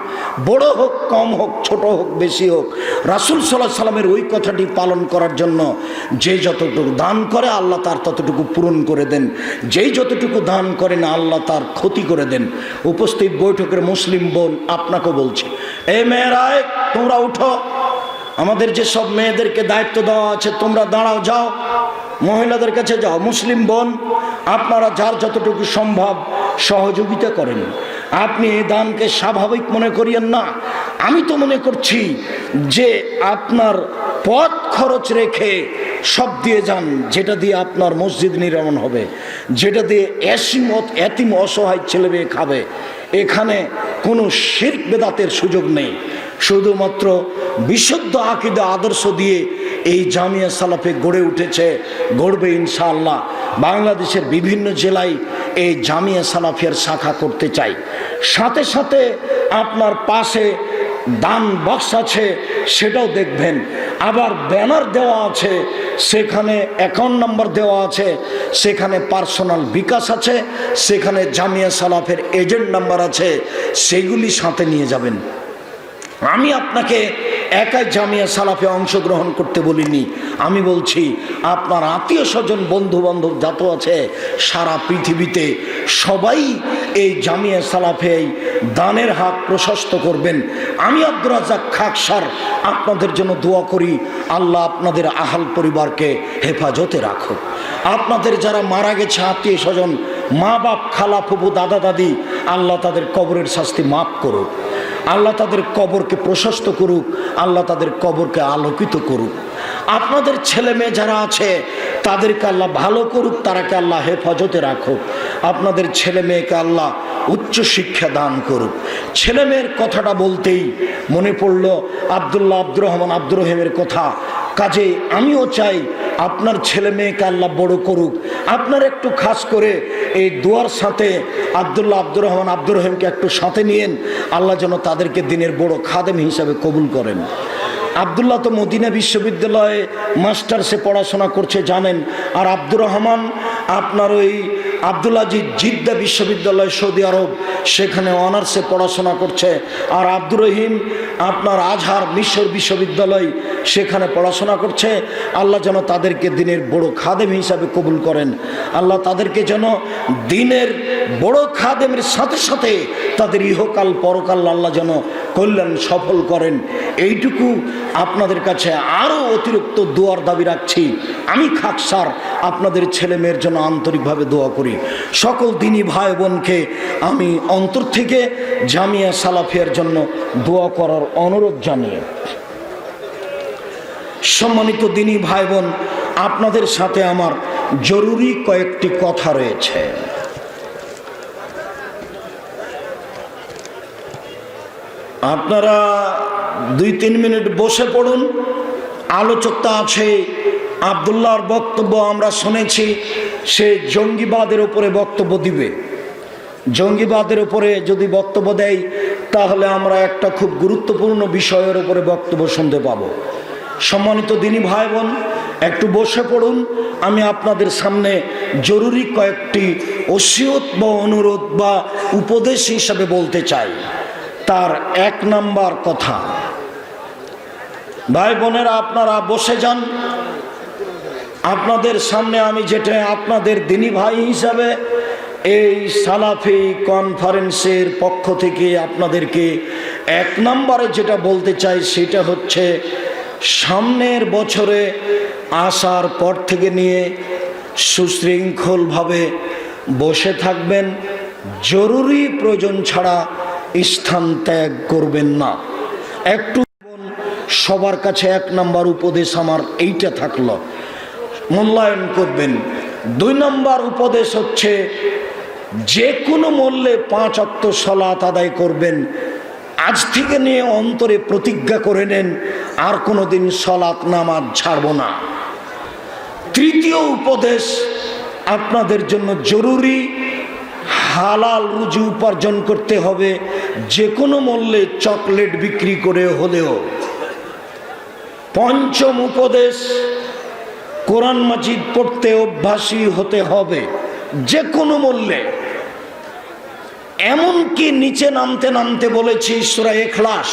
বড় হোক, কম হোক, ছোট হোক, বেশি হোক, রাসূল সাল্লাল্লাহু আলাইহি সাল্লামের ওই কথাটি পালন করার জন্য যে যতটুকু দান করে আল্লাহ তার ততটুকু পূরণ করে দেন, যেই যতটুকু দান করে না আল্লাহ তার ক্ষতি করে দেন। উপস্থিত বৈঠকের মুসলিম বোন আপনাকেও বলছি, এই মেয়েরাই তোমরা উঠো, আমাদের যে সব মেয়েদেরকে দায়িত্ব দেওয়া আছে তোমরা দাঁড়াও, যাও মহিলাদের কাছে যাও। মুসলিম বোন আপনারা যার যতটুকু সম্ভব সহযোগিতা করেন। আপনি এই দানকে স্বাভাবিক মনে করিয়েন না। আমি তো মনে করছি যে আপনার পথ খরচ রেখে সব দিয়ে যান, যেটা দিয়ে আপনার মসজিদ নির্মাণ হবে, যেটা দিয়ে এতিম অসহায় ছেলে মেয়ে খাবে। এখানে কোনো শিরক বেদাতের সুযোগ নেই। শুধুমাত্র বিশুদ্ধ আকীদা আদর্শ দিয়ে এই জামিয়া সালাফে গড়ে উঠেছে, গড়বে ইনশাআল্লাহ। বাংলাদেশের বিভিন্ন জেলায় এই জামিয়া সালাফিয়ার শাখা করতে চাই। সাথে সাথে আপনার পাশে দান বক্স আছে, সেটাও দেখবেন। আবার ব্যানার দেওয়া আছে, সেখানে অ্যাকাউন্ট নাম্বার দেওয়া আছে, সেখানে পার্সোনাল বিকাশ আছে, সেখানে জামিয়া সালাফের এজেন্ট নাম্বার আছে, সেগুলি সাথে নিয়ে যাবেন। আমি আপনাকে একাই জামিয়া সালাফে অংশগ্রহণ করতে বলিনি। আমি বলছি আপনার আত্মীয় স্বজন, বন্ধু বান্ধব যত আছে সারা পৃথিবীতে সবাই এই জামিয়া সালাফে এই দানের হাত প্রশস্ত করবেন। আমি আব্দুর রাজ্জাক খাকসার আপনাদের জন্য দোয়া করি, আল্লাহ আপনাদের আহাল পরিবারকে হেফাজতে রাখুক। আপনাদের যারা মারা গেছে আত্মীয় স্বজন, মা বাপ, খালা ফুফু, দাদা দাদি, আল্লাহ তাদের কবরের শাস্তি মাফ করুক, আল্লাহ তাদের কবরকে প্রশস্ত করুক, আল্লাহ তাদের কবরকে আলোকিত করুক। আপনাদের ছেলে মেয়ে যারা আছে তাদেরকে আল্লাহ ভালো করুক, তারাকে আল্লাহ হেফাজতে রাখুক। আপনাদের ছেলে মেয়েকে আল্লাহ উচ্চ শিক্ষা দান করুক। ছেলে মেয়ের কথাটা বলতেই মনে পড়ল আব্দুর রহমান আব্দুর রহিমের কথা। কাজে আমিও চাই আপনার ছেলে মেয়েকে আল্লাহ বড় করুক। আপনার একটু খাস করে এই দোয়ার সাথে আব্দুর রহমান আব্দুর রহিমকে একটু সাথে নিয়েন, আল্লাহ যেন তাদেরকে দিনের বড় খাদেম হিসাবে কবুল করেন। আব্দুল্লাহ তো মদিনা বিশ্ববিদ্যালয়ে মাস্টার্সে পড়াশোনা করছে জানেন, আর আব্দুর রহমান আপনার ওই আব্দুল আজিজ জিদ্দা বিশ্ববিদ্যালয় সৌদি আরব, সেখানে অনার্সে পড়াশোনা করছে। আর আব্দুর রহিম আপনার আজহার মিশর বিশ্ববিদ্যালয়, সেখানে পড়াশোনা করছে। আল্লাহ যেন তাদেরকে দিনের বড় খাদেম হিসাবে কবুল করেন। আল্লাহ তাদেরকে যেন দিনের বড় খাদেমের সাথে সাথে তাদের ইহকাল পরকাল আল্লাহ যেন কল্যাণ সফল করেন। এইটুকু আপনাদের কাছে আরও অতিরিক্ত দোয়ার দাবি রাখছি। আমি খাকসার আপনাদের ছেলে মেয়ের জন্য আন্তরিকভাবে দোয়া করি। সকল দিনী ভাই বোনকে আমি অন্তর থেকে জামিয়া সালাফিয়ার জন্য দোয়া করার অনুরোধ জানিয়ে, সম্মানিত দিনী ভাই বোন, আপনাদের সাথে আমার জরুরি কয়েকটি কথা রয়েছে। আপনারা 2-3 মিনিট বসে পড়ুন। আলোচকটা আছে, আব্দুল্লাহর বক্তব্য আমরা শুনেছি, সে জঙ্গিবাদের উপরে বক্তব্য দিবে। জঙ্গিবাদের উপরে যদি বক্তব্য দেয় তাহলে আমরা একটা খুব গুরুত্বপূর্ণ বিষয়ের উপরে বক্তব্য শুনতে পাবো। সম্মানিত দিনী ভাই বোন, একটু বসে পড়ুন। আমি আপনাদের সামনে জরুরি কয়েকটি ওসিয়ত বা অনুরোধ বা উপদেশ হিসাবে বলতে চাই। তার 1 নাম্বার কথা, ভাই বোনেরা আপনারা বসে যান। আপনাদের সামনে আমি যেটা আপনাদের দিনী ভাই হিসাবে এই সালাফি কনফারেন্সের পক্ষ থেকে আপনাদেরকে 1 নম্বরে যেটা বলতে চাই সেটা হচ্ছে, সামনের বছরে আসার পর থেকে নিয়ে সুশৃঙ্খলভাবে বসে থাকবেন। জরুরি প্রয়োজন ছাড়া স্থান ত্যাগ করবেন না। একটু সবার কাছে 1 নম্বর উপদেশ আমার এইটা থাকলো, মূল্যায়ন করবেন। 2 নম্বর উপদেশ হচ্ছে, যে কোনো মূল্যে 5 ওয়াক্ত সালাত আদায় করবেন। আজ থেকে নিয়ে অন্তরে প্রতিজ্ঞা করে নেন, আর কোনোদিন সালাত নামাজ ছাড়ব না। 3য় উপদেশ আপনাদের জন্য জরুরি, হালাল রুজি উপার্জন করতে হবে, যে কোনো মূল্যে চকলেট বিক্রি করে হলেও। পঞ্চম উপদেশ, কোরআন মাজিদ পড়তে অভ্যাসী হতে হবে যে কোনো মূল্যে। এমনকি নিচে নামতে নামতে বলেছি সূরা ইখলাস,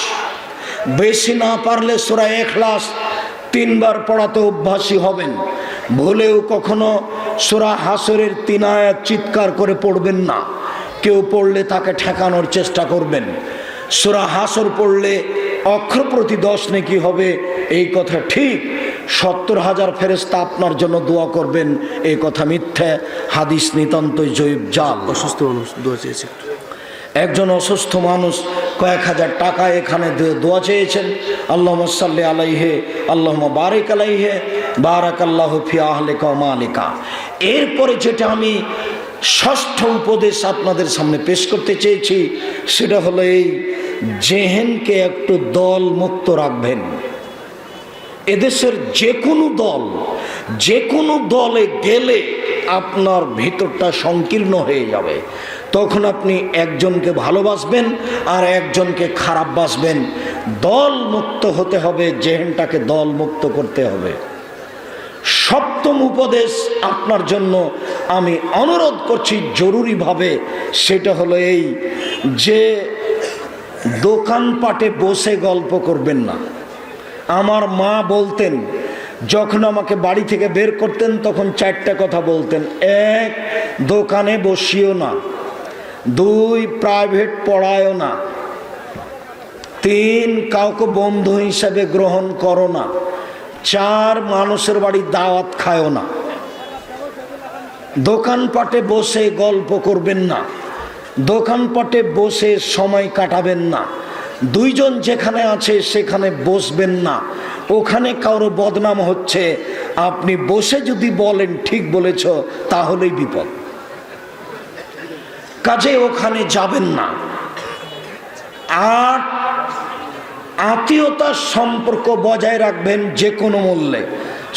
বেশি না পারলে সূরা ইখলাস 3 বার পড়াতে অভ্যাসী হবেন। ভুলেও কখনো সূরা হাসরের 3 আয়াত চিৎকার করে পড়বেন না। কেউ পড়লে তাকে ঠেকানোর চেষ্টা করবেন। সূরা হাসর পড়লে অক্ষর প্রতি 10 নেকি হবে, এই কথা ঠিক। 70,000 ফেরেশতা আপনার জন্য দোয়া করবেন, এই কথা মিথ্যা। হাদিস নিতান্তই জয়ীব জাল। অসুস্থ মানুষ দোয়া চেয়েছে। একজন অসুস্থ মানুষ কয়েক হাজার টাকা এখানে দোয়া চেয়েছেন। আল্লাহুম্মা সাল্লি আলাইহি আল্লাহুম্মা বারিক আলাইহি বারাকাল্লাহু ফি আহলিকা ওয়া মালিকা। এরপরে যেটা আমি ষষ্ঠ উপদেশ আপনাদের সামনে পেশ করতে চেয়েছি, সেটা হলো এই জেহেনকে একটু দল মুক্ত রাখবেন। এদেশের যে কোনো দলে গেলে আপনার ভিতরটা সংকীর্ণ হয়ে যাবে। তখন আপনি একজনকে ভালোবাসবেন আর একজনকে খারাপ বাসবেন। দল মুক্ত হতে হবে, জেহেনটাকে দল মুক্ত করতে হবে। সপ্তম উপদেশ আপনার জন্য আমি অনুরোধ করছি জরুরিভাবে, সেটা হলো এই যে দোকানপাটে বসে গল্প করবেন না। আমার মা বলতেন, যখন আমাকে বাড়ি থেকে বের করতেন তখন 4টা কথা বলতেন। 1, দোকানে বসিও না। 2, প্রাইভেট পড়ায়ও না। 3, কাউকে বন্ধু হিসাবে গ্রহণ করো না। 4, মানুষের বাড়ি দাওয়াত খায়ও না। দোকানপাটে বসে গল্প করবেন না। দোকানপাটে বসে সময় কাটাবেন না। 2 জন যেখানে আছে সেখানে বসবেন না। ওখানে কারো বদনাম হচ্ছে, আপনি বসে যদি বলেন ঠিক বলেছ, তাহলেই বিপদ। কাজে ওখানে যাবেন না। 8, আত্মীয়তার সম্পর্ক বজায় রাখবেন যে কোনো মূল্যে।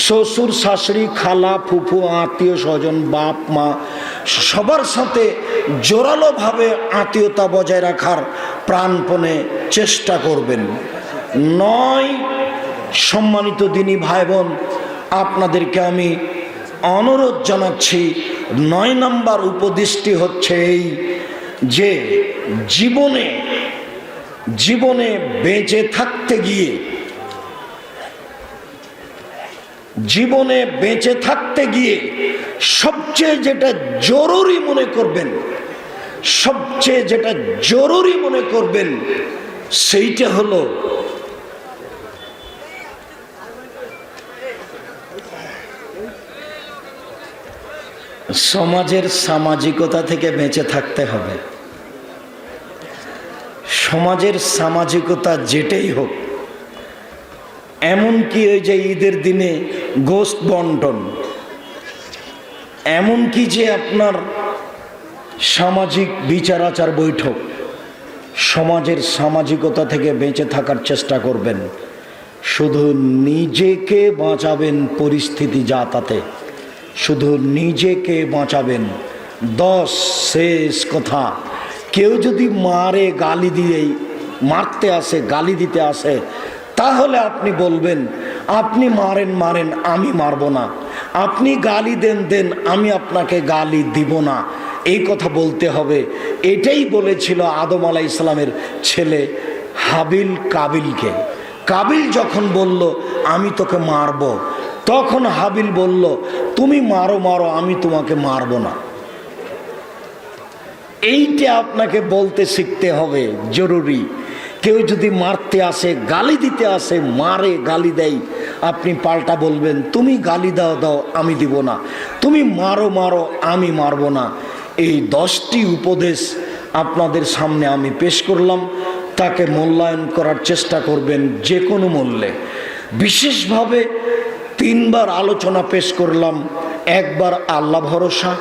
শ্বশুর, শাশুড়ি, খালা, ফুফু, আত্মীয় স্বজন, বাপ মা সবার সাথে জোরালোভাবে আত্মীয়তা বজায় রাখার প্রাণপণে চেষ্টা করবেন। 9, সম্মানিত দিনী ভাই বোন, আপনাদেরকে আমি অনুরোধ জানাচ্ছি, 9 নম্বর উপদেশটি হচ্ছে এই যে জীবনে বেঁচে থাকতে গিয়ে সবচেয়ে যেটা জরুরি মনে করবেন সেইটা হলো সমাজের সামাজিকতা থেকে বেঁচে থাকতে হবে। সমাজের সামাজিকতা যেটাই হোক, এমনকি ওই যে ঈদের দিনে গোশত বন্টন, এমনকি যে আপনার সামাজিক বিচার আচার বৈঠক, সমাজের সামাজিকতা থেকে বেঁচে থাকার চেষ্টা করবেন। শুধু নিজেকে বাঁচাবেন পরিস্থিতি যা তাতে, শুধু নিজেকে বাঁচাবেন। 10, শেষ কথা, কেউ যদি গালি দিতে আসে, তাহলে আপনি বলবেন, আপনি মারেন, আমি মারবো না। আপনি গালি দেন, আমি আপনাকে গালি দিব না। এই কথা বলতে হবে। এটাই বলেছিল আদম আলাইহিস সালামের ছেলে হাবিল কাবিলকে। কাবিল যখন বলল আমি তোকে মারবো, তখন হাবিল বলল তুমি মারো, আমি তোমাকে মারবো না। এইটা আপনাকে বলতে শিখতে হবে, জরুরি। কেউ যদি মারতে আসে, গালি দিতে আসে, গালি দেয়, আপনি পাল্টা বলবেন তুমি গালি দাও, আমি দিব না। তুমি মারো, আমি মারবো না। এই 10টি উপদেশ আপনাদের সামনে আমি পেশ করলাম। তাকে মূল্যায়ন করার চেষ্টা করবেন যে কোনো মূল্যে। বিশেষভাবে 3 বার আলোচনা পেশ করলাম। একবার আল্লাহ ভরসা,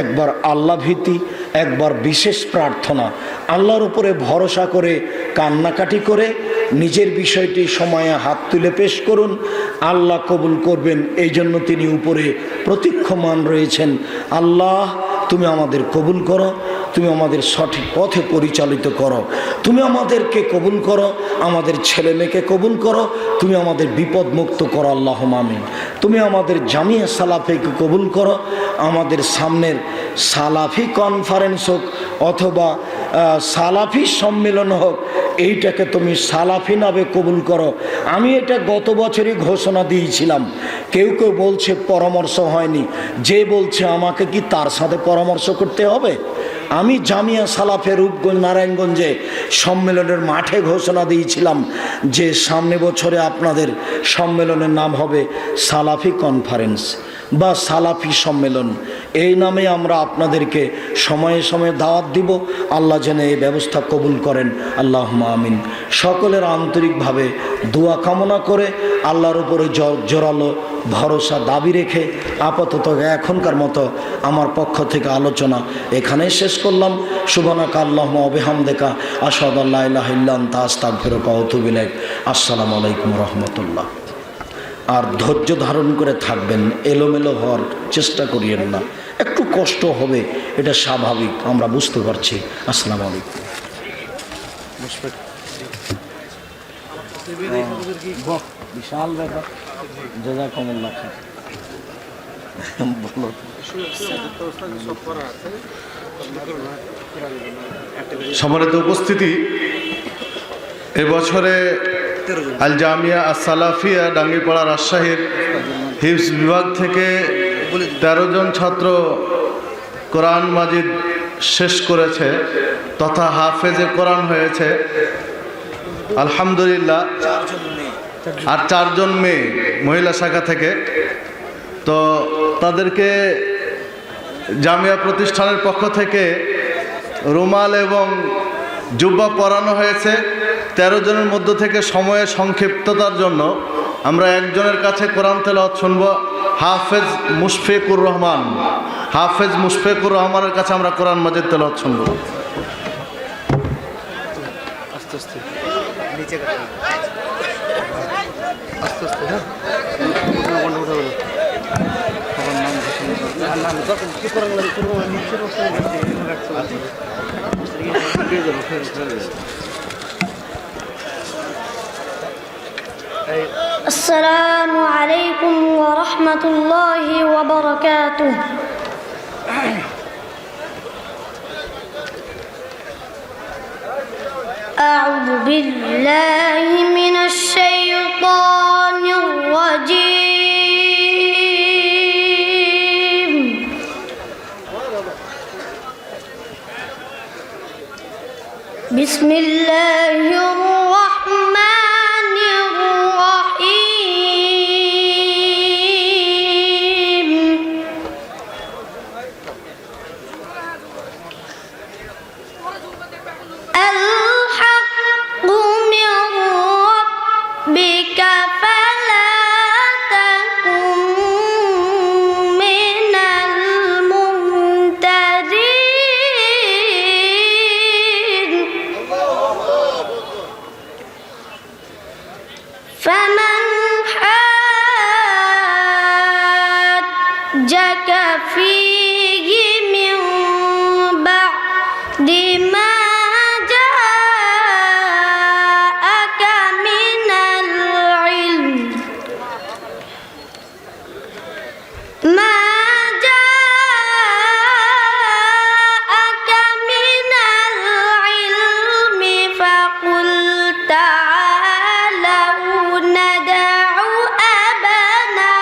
একবার আল্লাহ ভীতি, একবার বিশেষ প্রার্থনা। আল্লাহর উপরে ভরসা করে কান্নাকাটি করে নিজের বিষয়টি সময়ে হাত তুলে পেশ করুন, আল্লাহ কবুল করবেন। এই জন্য তিনি উপরে প্রতীক্ষমান রয়েছেন। আল্লাহ তুমি আমাদের কবুল করো, তুমি আমাদের সঠিক পথে পরিচালিত করো। তুমি আমাদেরকে কবুল করো, আমাদের ছেলে মেয়েকে কবুল করো, তুমি আমাদের বিপদ মুক্ত করো আল্লাহুম্মা আমিন। তুমি আমাদের জামিয়া সালাফিকে কবুল করো, আমাদের সামনের সালাফি কনফারেন্স হোক অথবা সালাফি সম্মেলন হোক, এইটাকে তুমি সালাফি নামে কবুল করো। আমি এটা গত বছরই ঘোষণা দিয়েছিলাম। কেউ কেউ বলছে পরামর্শ হয়নি, যে বলছে আমাকে কি তার সাথে পরামর্শ করতে হবে? আমি জামিয়া সালাফের রূপগঞ্জ নারায়ণগঞ্জে সম্মেলনের মাঠে ঘোষণা দিয়েছিলাম যে সামনে বছরে আপনাদের সম্মেলনের নাম হবে সালাফি কনফারেন্স বা সালাফি সম্মেলন। এই নামে আমরা আপনাদেরকে সময়ে সময়ে দাওয়াত দিব। আল্লাহ যেন এই ব্যবস্থা কবুল করেন আল্লাহুম্মা আমিন। সকলের আন্তরিকভাবে দোয়া কামনা করে আল্লাহর উপরে জোরালো ভরসা দাবি রেখে আপাতত এখনকার মতো আমার পক্ষ থেকে আলোচনা এখানেই শেষ করলাম। সুবহানাকা আল্লাহুম্মা ওয়া বিহামদিকা আশহাদু আল্লা ইলাহা ইল্লা আনতা আস্তাগফিরুকা ওয়া আতুবু ইলাইক। আসসালামু আলাইকুম ওয়া রাহমাতুল্লাহ। আর ধৈর্য ধারণ করে থাকবেন, এলোমেলো হওয়ার চেষ্টা করিয়েন না, একটু কষ্ট হবে, এটা স্বাভাবিক, আমরা বুঝতে পারছি। আসসালামু আলাইকুম। বিশাল ব্যাপার, জাযাকুমুল্লাহ খাইর। বলো সম্মানিত উপস্থিতি, এবছরে আল জামিয়া আস-সালাফিয়া ডাঙ্গিপাড়া রাজশাহীর হিফজ বিভাগ থেকে 13 জন ছাত্র কোরআন মাজিদ শেষ করেছে তথা হাফেজে কোরআন হয়েছে আলহামদুলিল্লাহ। আর 4 জন মেয়ে মহিলা শাখা থেকে। তো তাদেরকে জামিয়া প্রতিষ্ঠানের পক্ষ থেকে রুমাল এবং জুব্বা পরানো হয়েছে। 13 জনের মধ্য থেকে সময়ের সংক্ষিপ্ততার জন্য আমরা একজনের কাছে কোরআন তেলাওয়াত শুনব। হাফেজ মুশফিকুর রহমানের কাছে আমরা কোরআন মাজিদ তেলাওয়াত শুনব। আস্তে আস্তে নিচে আস্তে আস্তে السلام عليكم ورحمة الله وبركاته. أعوذ بالله من الشيطان الرجيم. بسم الله الرحمن الرحيم. الحق من ربك فلا تكن من الممترين. فمن حاجك فيه من بعد ما جاءك من العلم فقل تعالوا ندع أبناءنا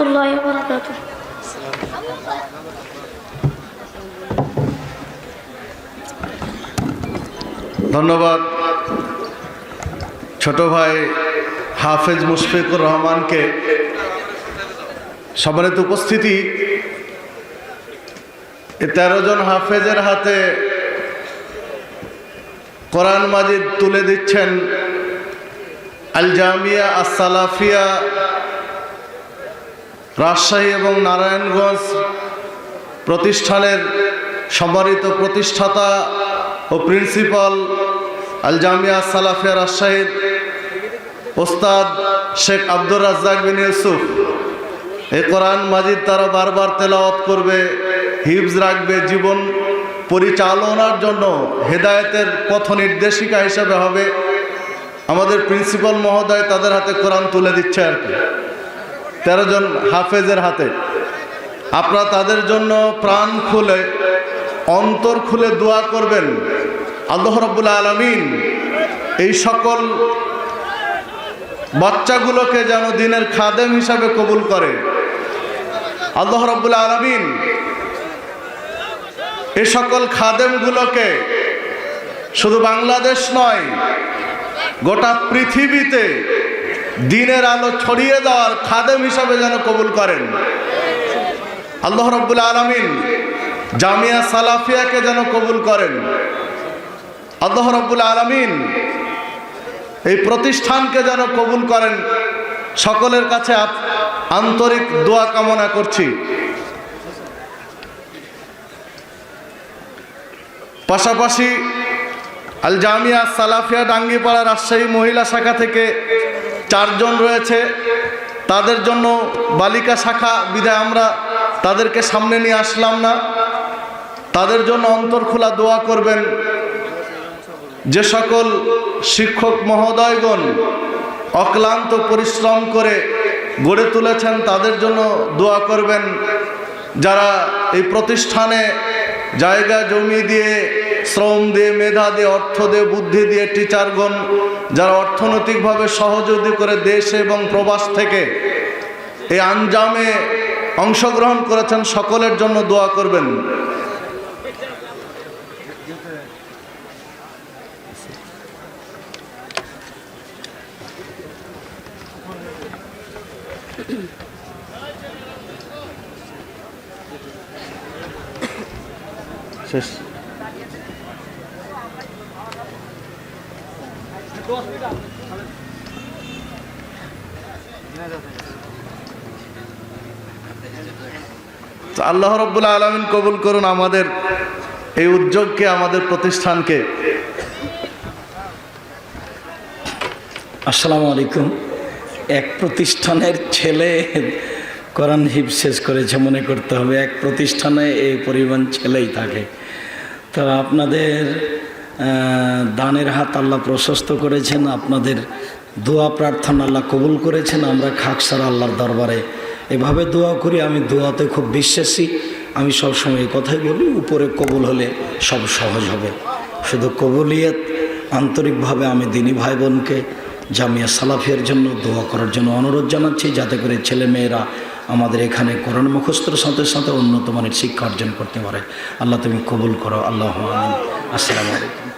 الله وبركاته. ধন্যবাদ ছোট ভাই হাফেজ মুশফিকুর রহমানকে। সম্মানিত উপস্থিতি, 13 জন হাফেজের হাতে কোরআন মাজিদ তুলে দিচ্ছেন আল জামিয়া আস-সালাফিয়া রাজশাহী এবং নারায়ণগঞ্জ প্রতিষ্ঠানের সম্মানিত প্রতিষ্ঠাতা ও প্রিন্সিপাল আল জামিয়া আস-সালাফিয়া রাজশাহীর ওস্তাদ শেখ আব্দুর রাজ্জাক বিন ইউসুফ। এই কোরআন মাজিদ তারা বারবার তেলাওয়াত করবে, হিফজ রাখবে, জীবন পরিচালনার জন্য হেদায়েতের পথ নির্দেশিকা হিসেবে হবে। আমাদের প্রিন্সিপাল মহোদয় তাদের হাতে কোরআন তুলে দিচ্ছে আর কি, 13 জন হাফেজের হাতে। আপনারা তাদের জন্য প্রাণ খুলে, অন্তর খুলে দোয়া করবেন। আল্লাহ রাব্বুল আলামিন এই সকল বাচ্চাগুলোকে যেন দ্বীনের খাদেম হিসাবে কবুল করে। আল্লাহ রাব্বুল আলামিন এই সকল খাদেমগুলোকে শুধু বাংলাদেশ নয়, গোটা পৃথিবীতে দ্বীনের আলো ছড়িয়ে দেওয়ার খাদেম হিসাবে যেন কবুল করেন। আল্লাহ রাব্বুল আলামিন জামিয়া সালাফিয়াকে যেন কবুল করেন। আল্লাহ রাব্বুল আলামিন এই প্রতিষ্ঠানকে যেন কবুল করেন। সকলের কাছে আন্তরিক দোয়া কামনা করছি। পাশাপাশি আল জামিয়া সালাফিয়া ডাঙ্গিপাড়া রাজশাহী মহিলা শাখা থেকে 4 জন রয়েছে, তাদের জন্য বালিকা শাখা বিধায় আমরা তাদেরকে সামনে নিয়ে আসলাম না। তাদের জন্য অন্তর খোলা দোয়া করবেন। যে সকল শিক্ষক মহোদয়গণ অক্লান্ত পরিশ্রম করে গড়ে তুলেছেন তাদের জন্য দোয়া করবেন। যারা এই প্রতিষ্ঠানে জায়গা জমি দিয়ে, শ্রম দিয়ে, মেধা দিয়ে, অর্থ দিয়ে, বুদ্ধি দিয়ে, টিচারগণ যারা অর্থনৈতিকভাবে সহযোগী করে দেশ এবং প্রবাস থেকে এই আঞ্জামে অংশগ্রহণ করেছেন, সকলের জন্য দোয়া করবেন। শেষ। আল্লাহ রাব্বুল আলামিন কবুল করুন আমাদের এই উদ্যোগকে, আমাদের প্রতিষ্ঠানকে। আসসালামু আলাইকুম। এক প্রতিষ্ঠানের ছেলে কোরআন হিফজ শেষ করেছে মনে করতে হবে, এক প্রতিষ্ঠানে এই পরিমাণ ছেলেই থাকে। তো আপনাদের দানের হাত আল্লাহ প্রশস্ত করেছেন, আপনাদের দোয়া প্রার্থনা আল্লাহ কবুল করেছেন। আমরা খাকসার আল্লাহর দরবারে এভাবে দোয়া করি। আমি দোয়াতে খুব বিশ্বাসী। আমি সবসময় এই কথাই বলি, উপরে কবুল হলে সব সহজ হবে। শুধু কবুলিয়ত, আন্তরিকভাবে আমি দিনী ভাই বোনকে জামিয়া সালাফিয়ার জন্য দোয়া করার জন্য অনুরোধ জানাচ্ছি, যাতে করে ছেলে মেয়েরা আমাদের এখানে কোরআন মুখস্থর সাথে সাথে উন্নত মানের শিক্ষা অর্জন করতে পারে। আল্লাহ তুমি কবুল করো। আল্লাহু আমিন। আসসালামু আলাইকুম।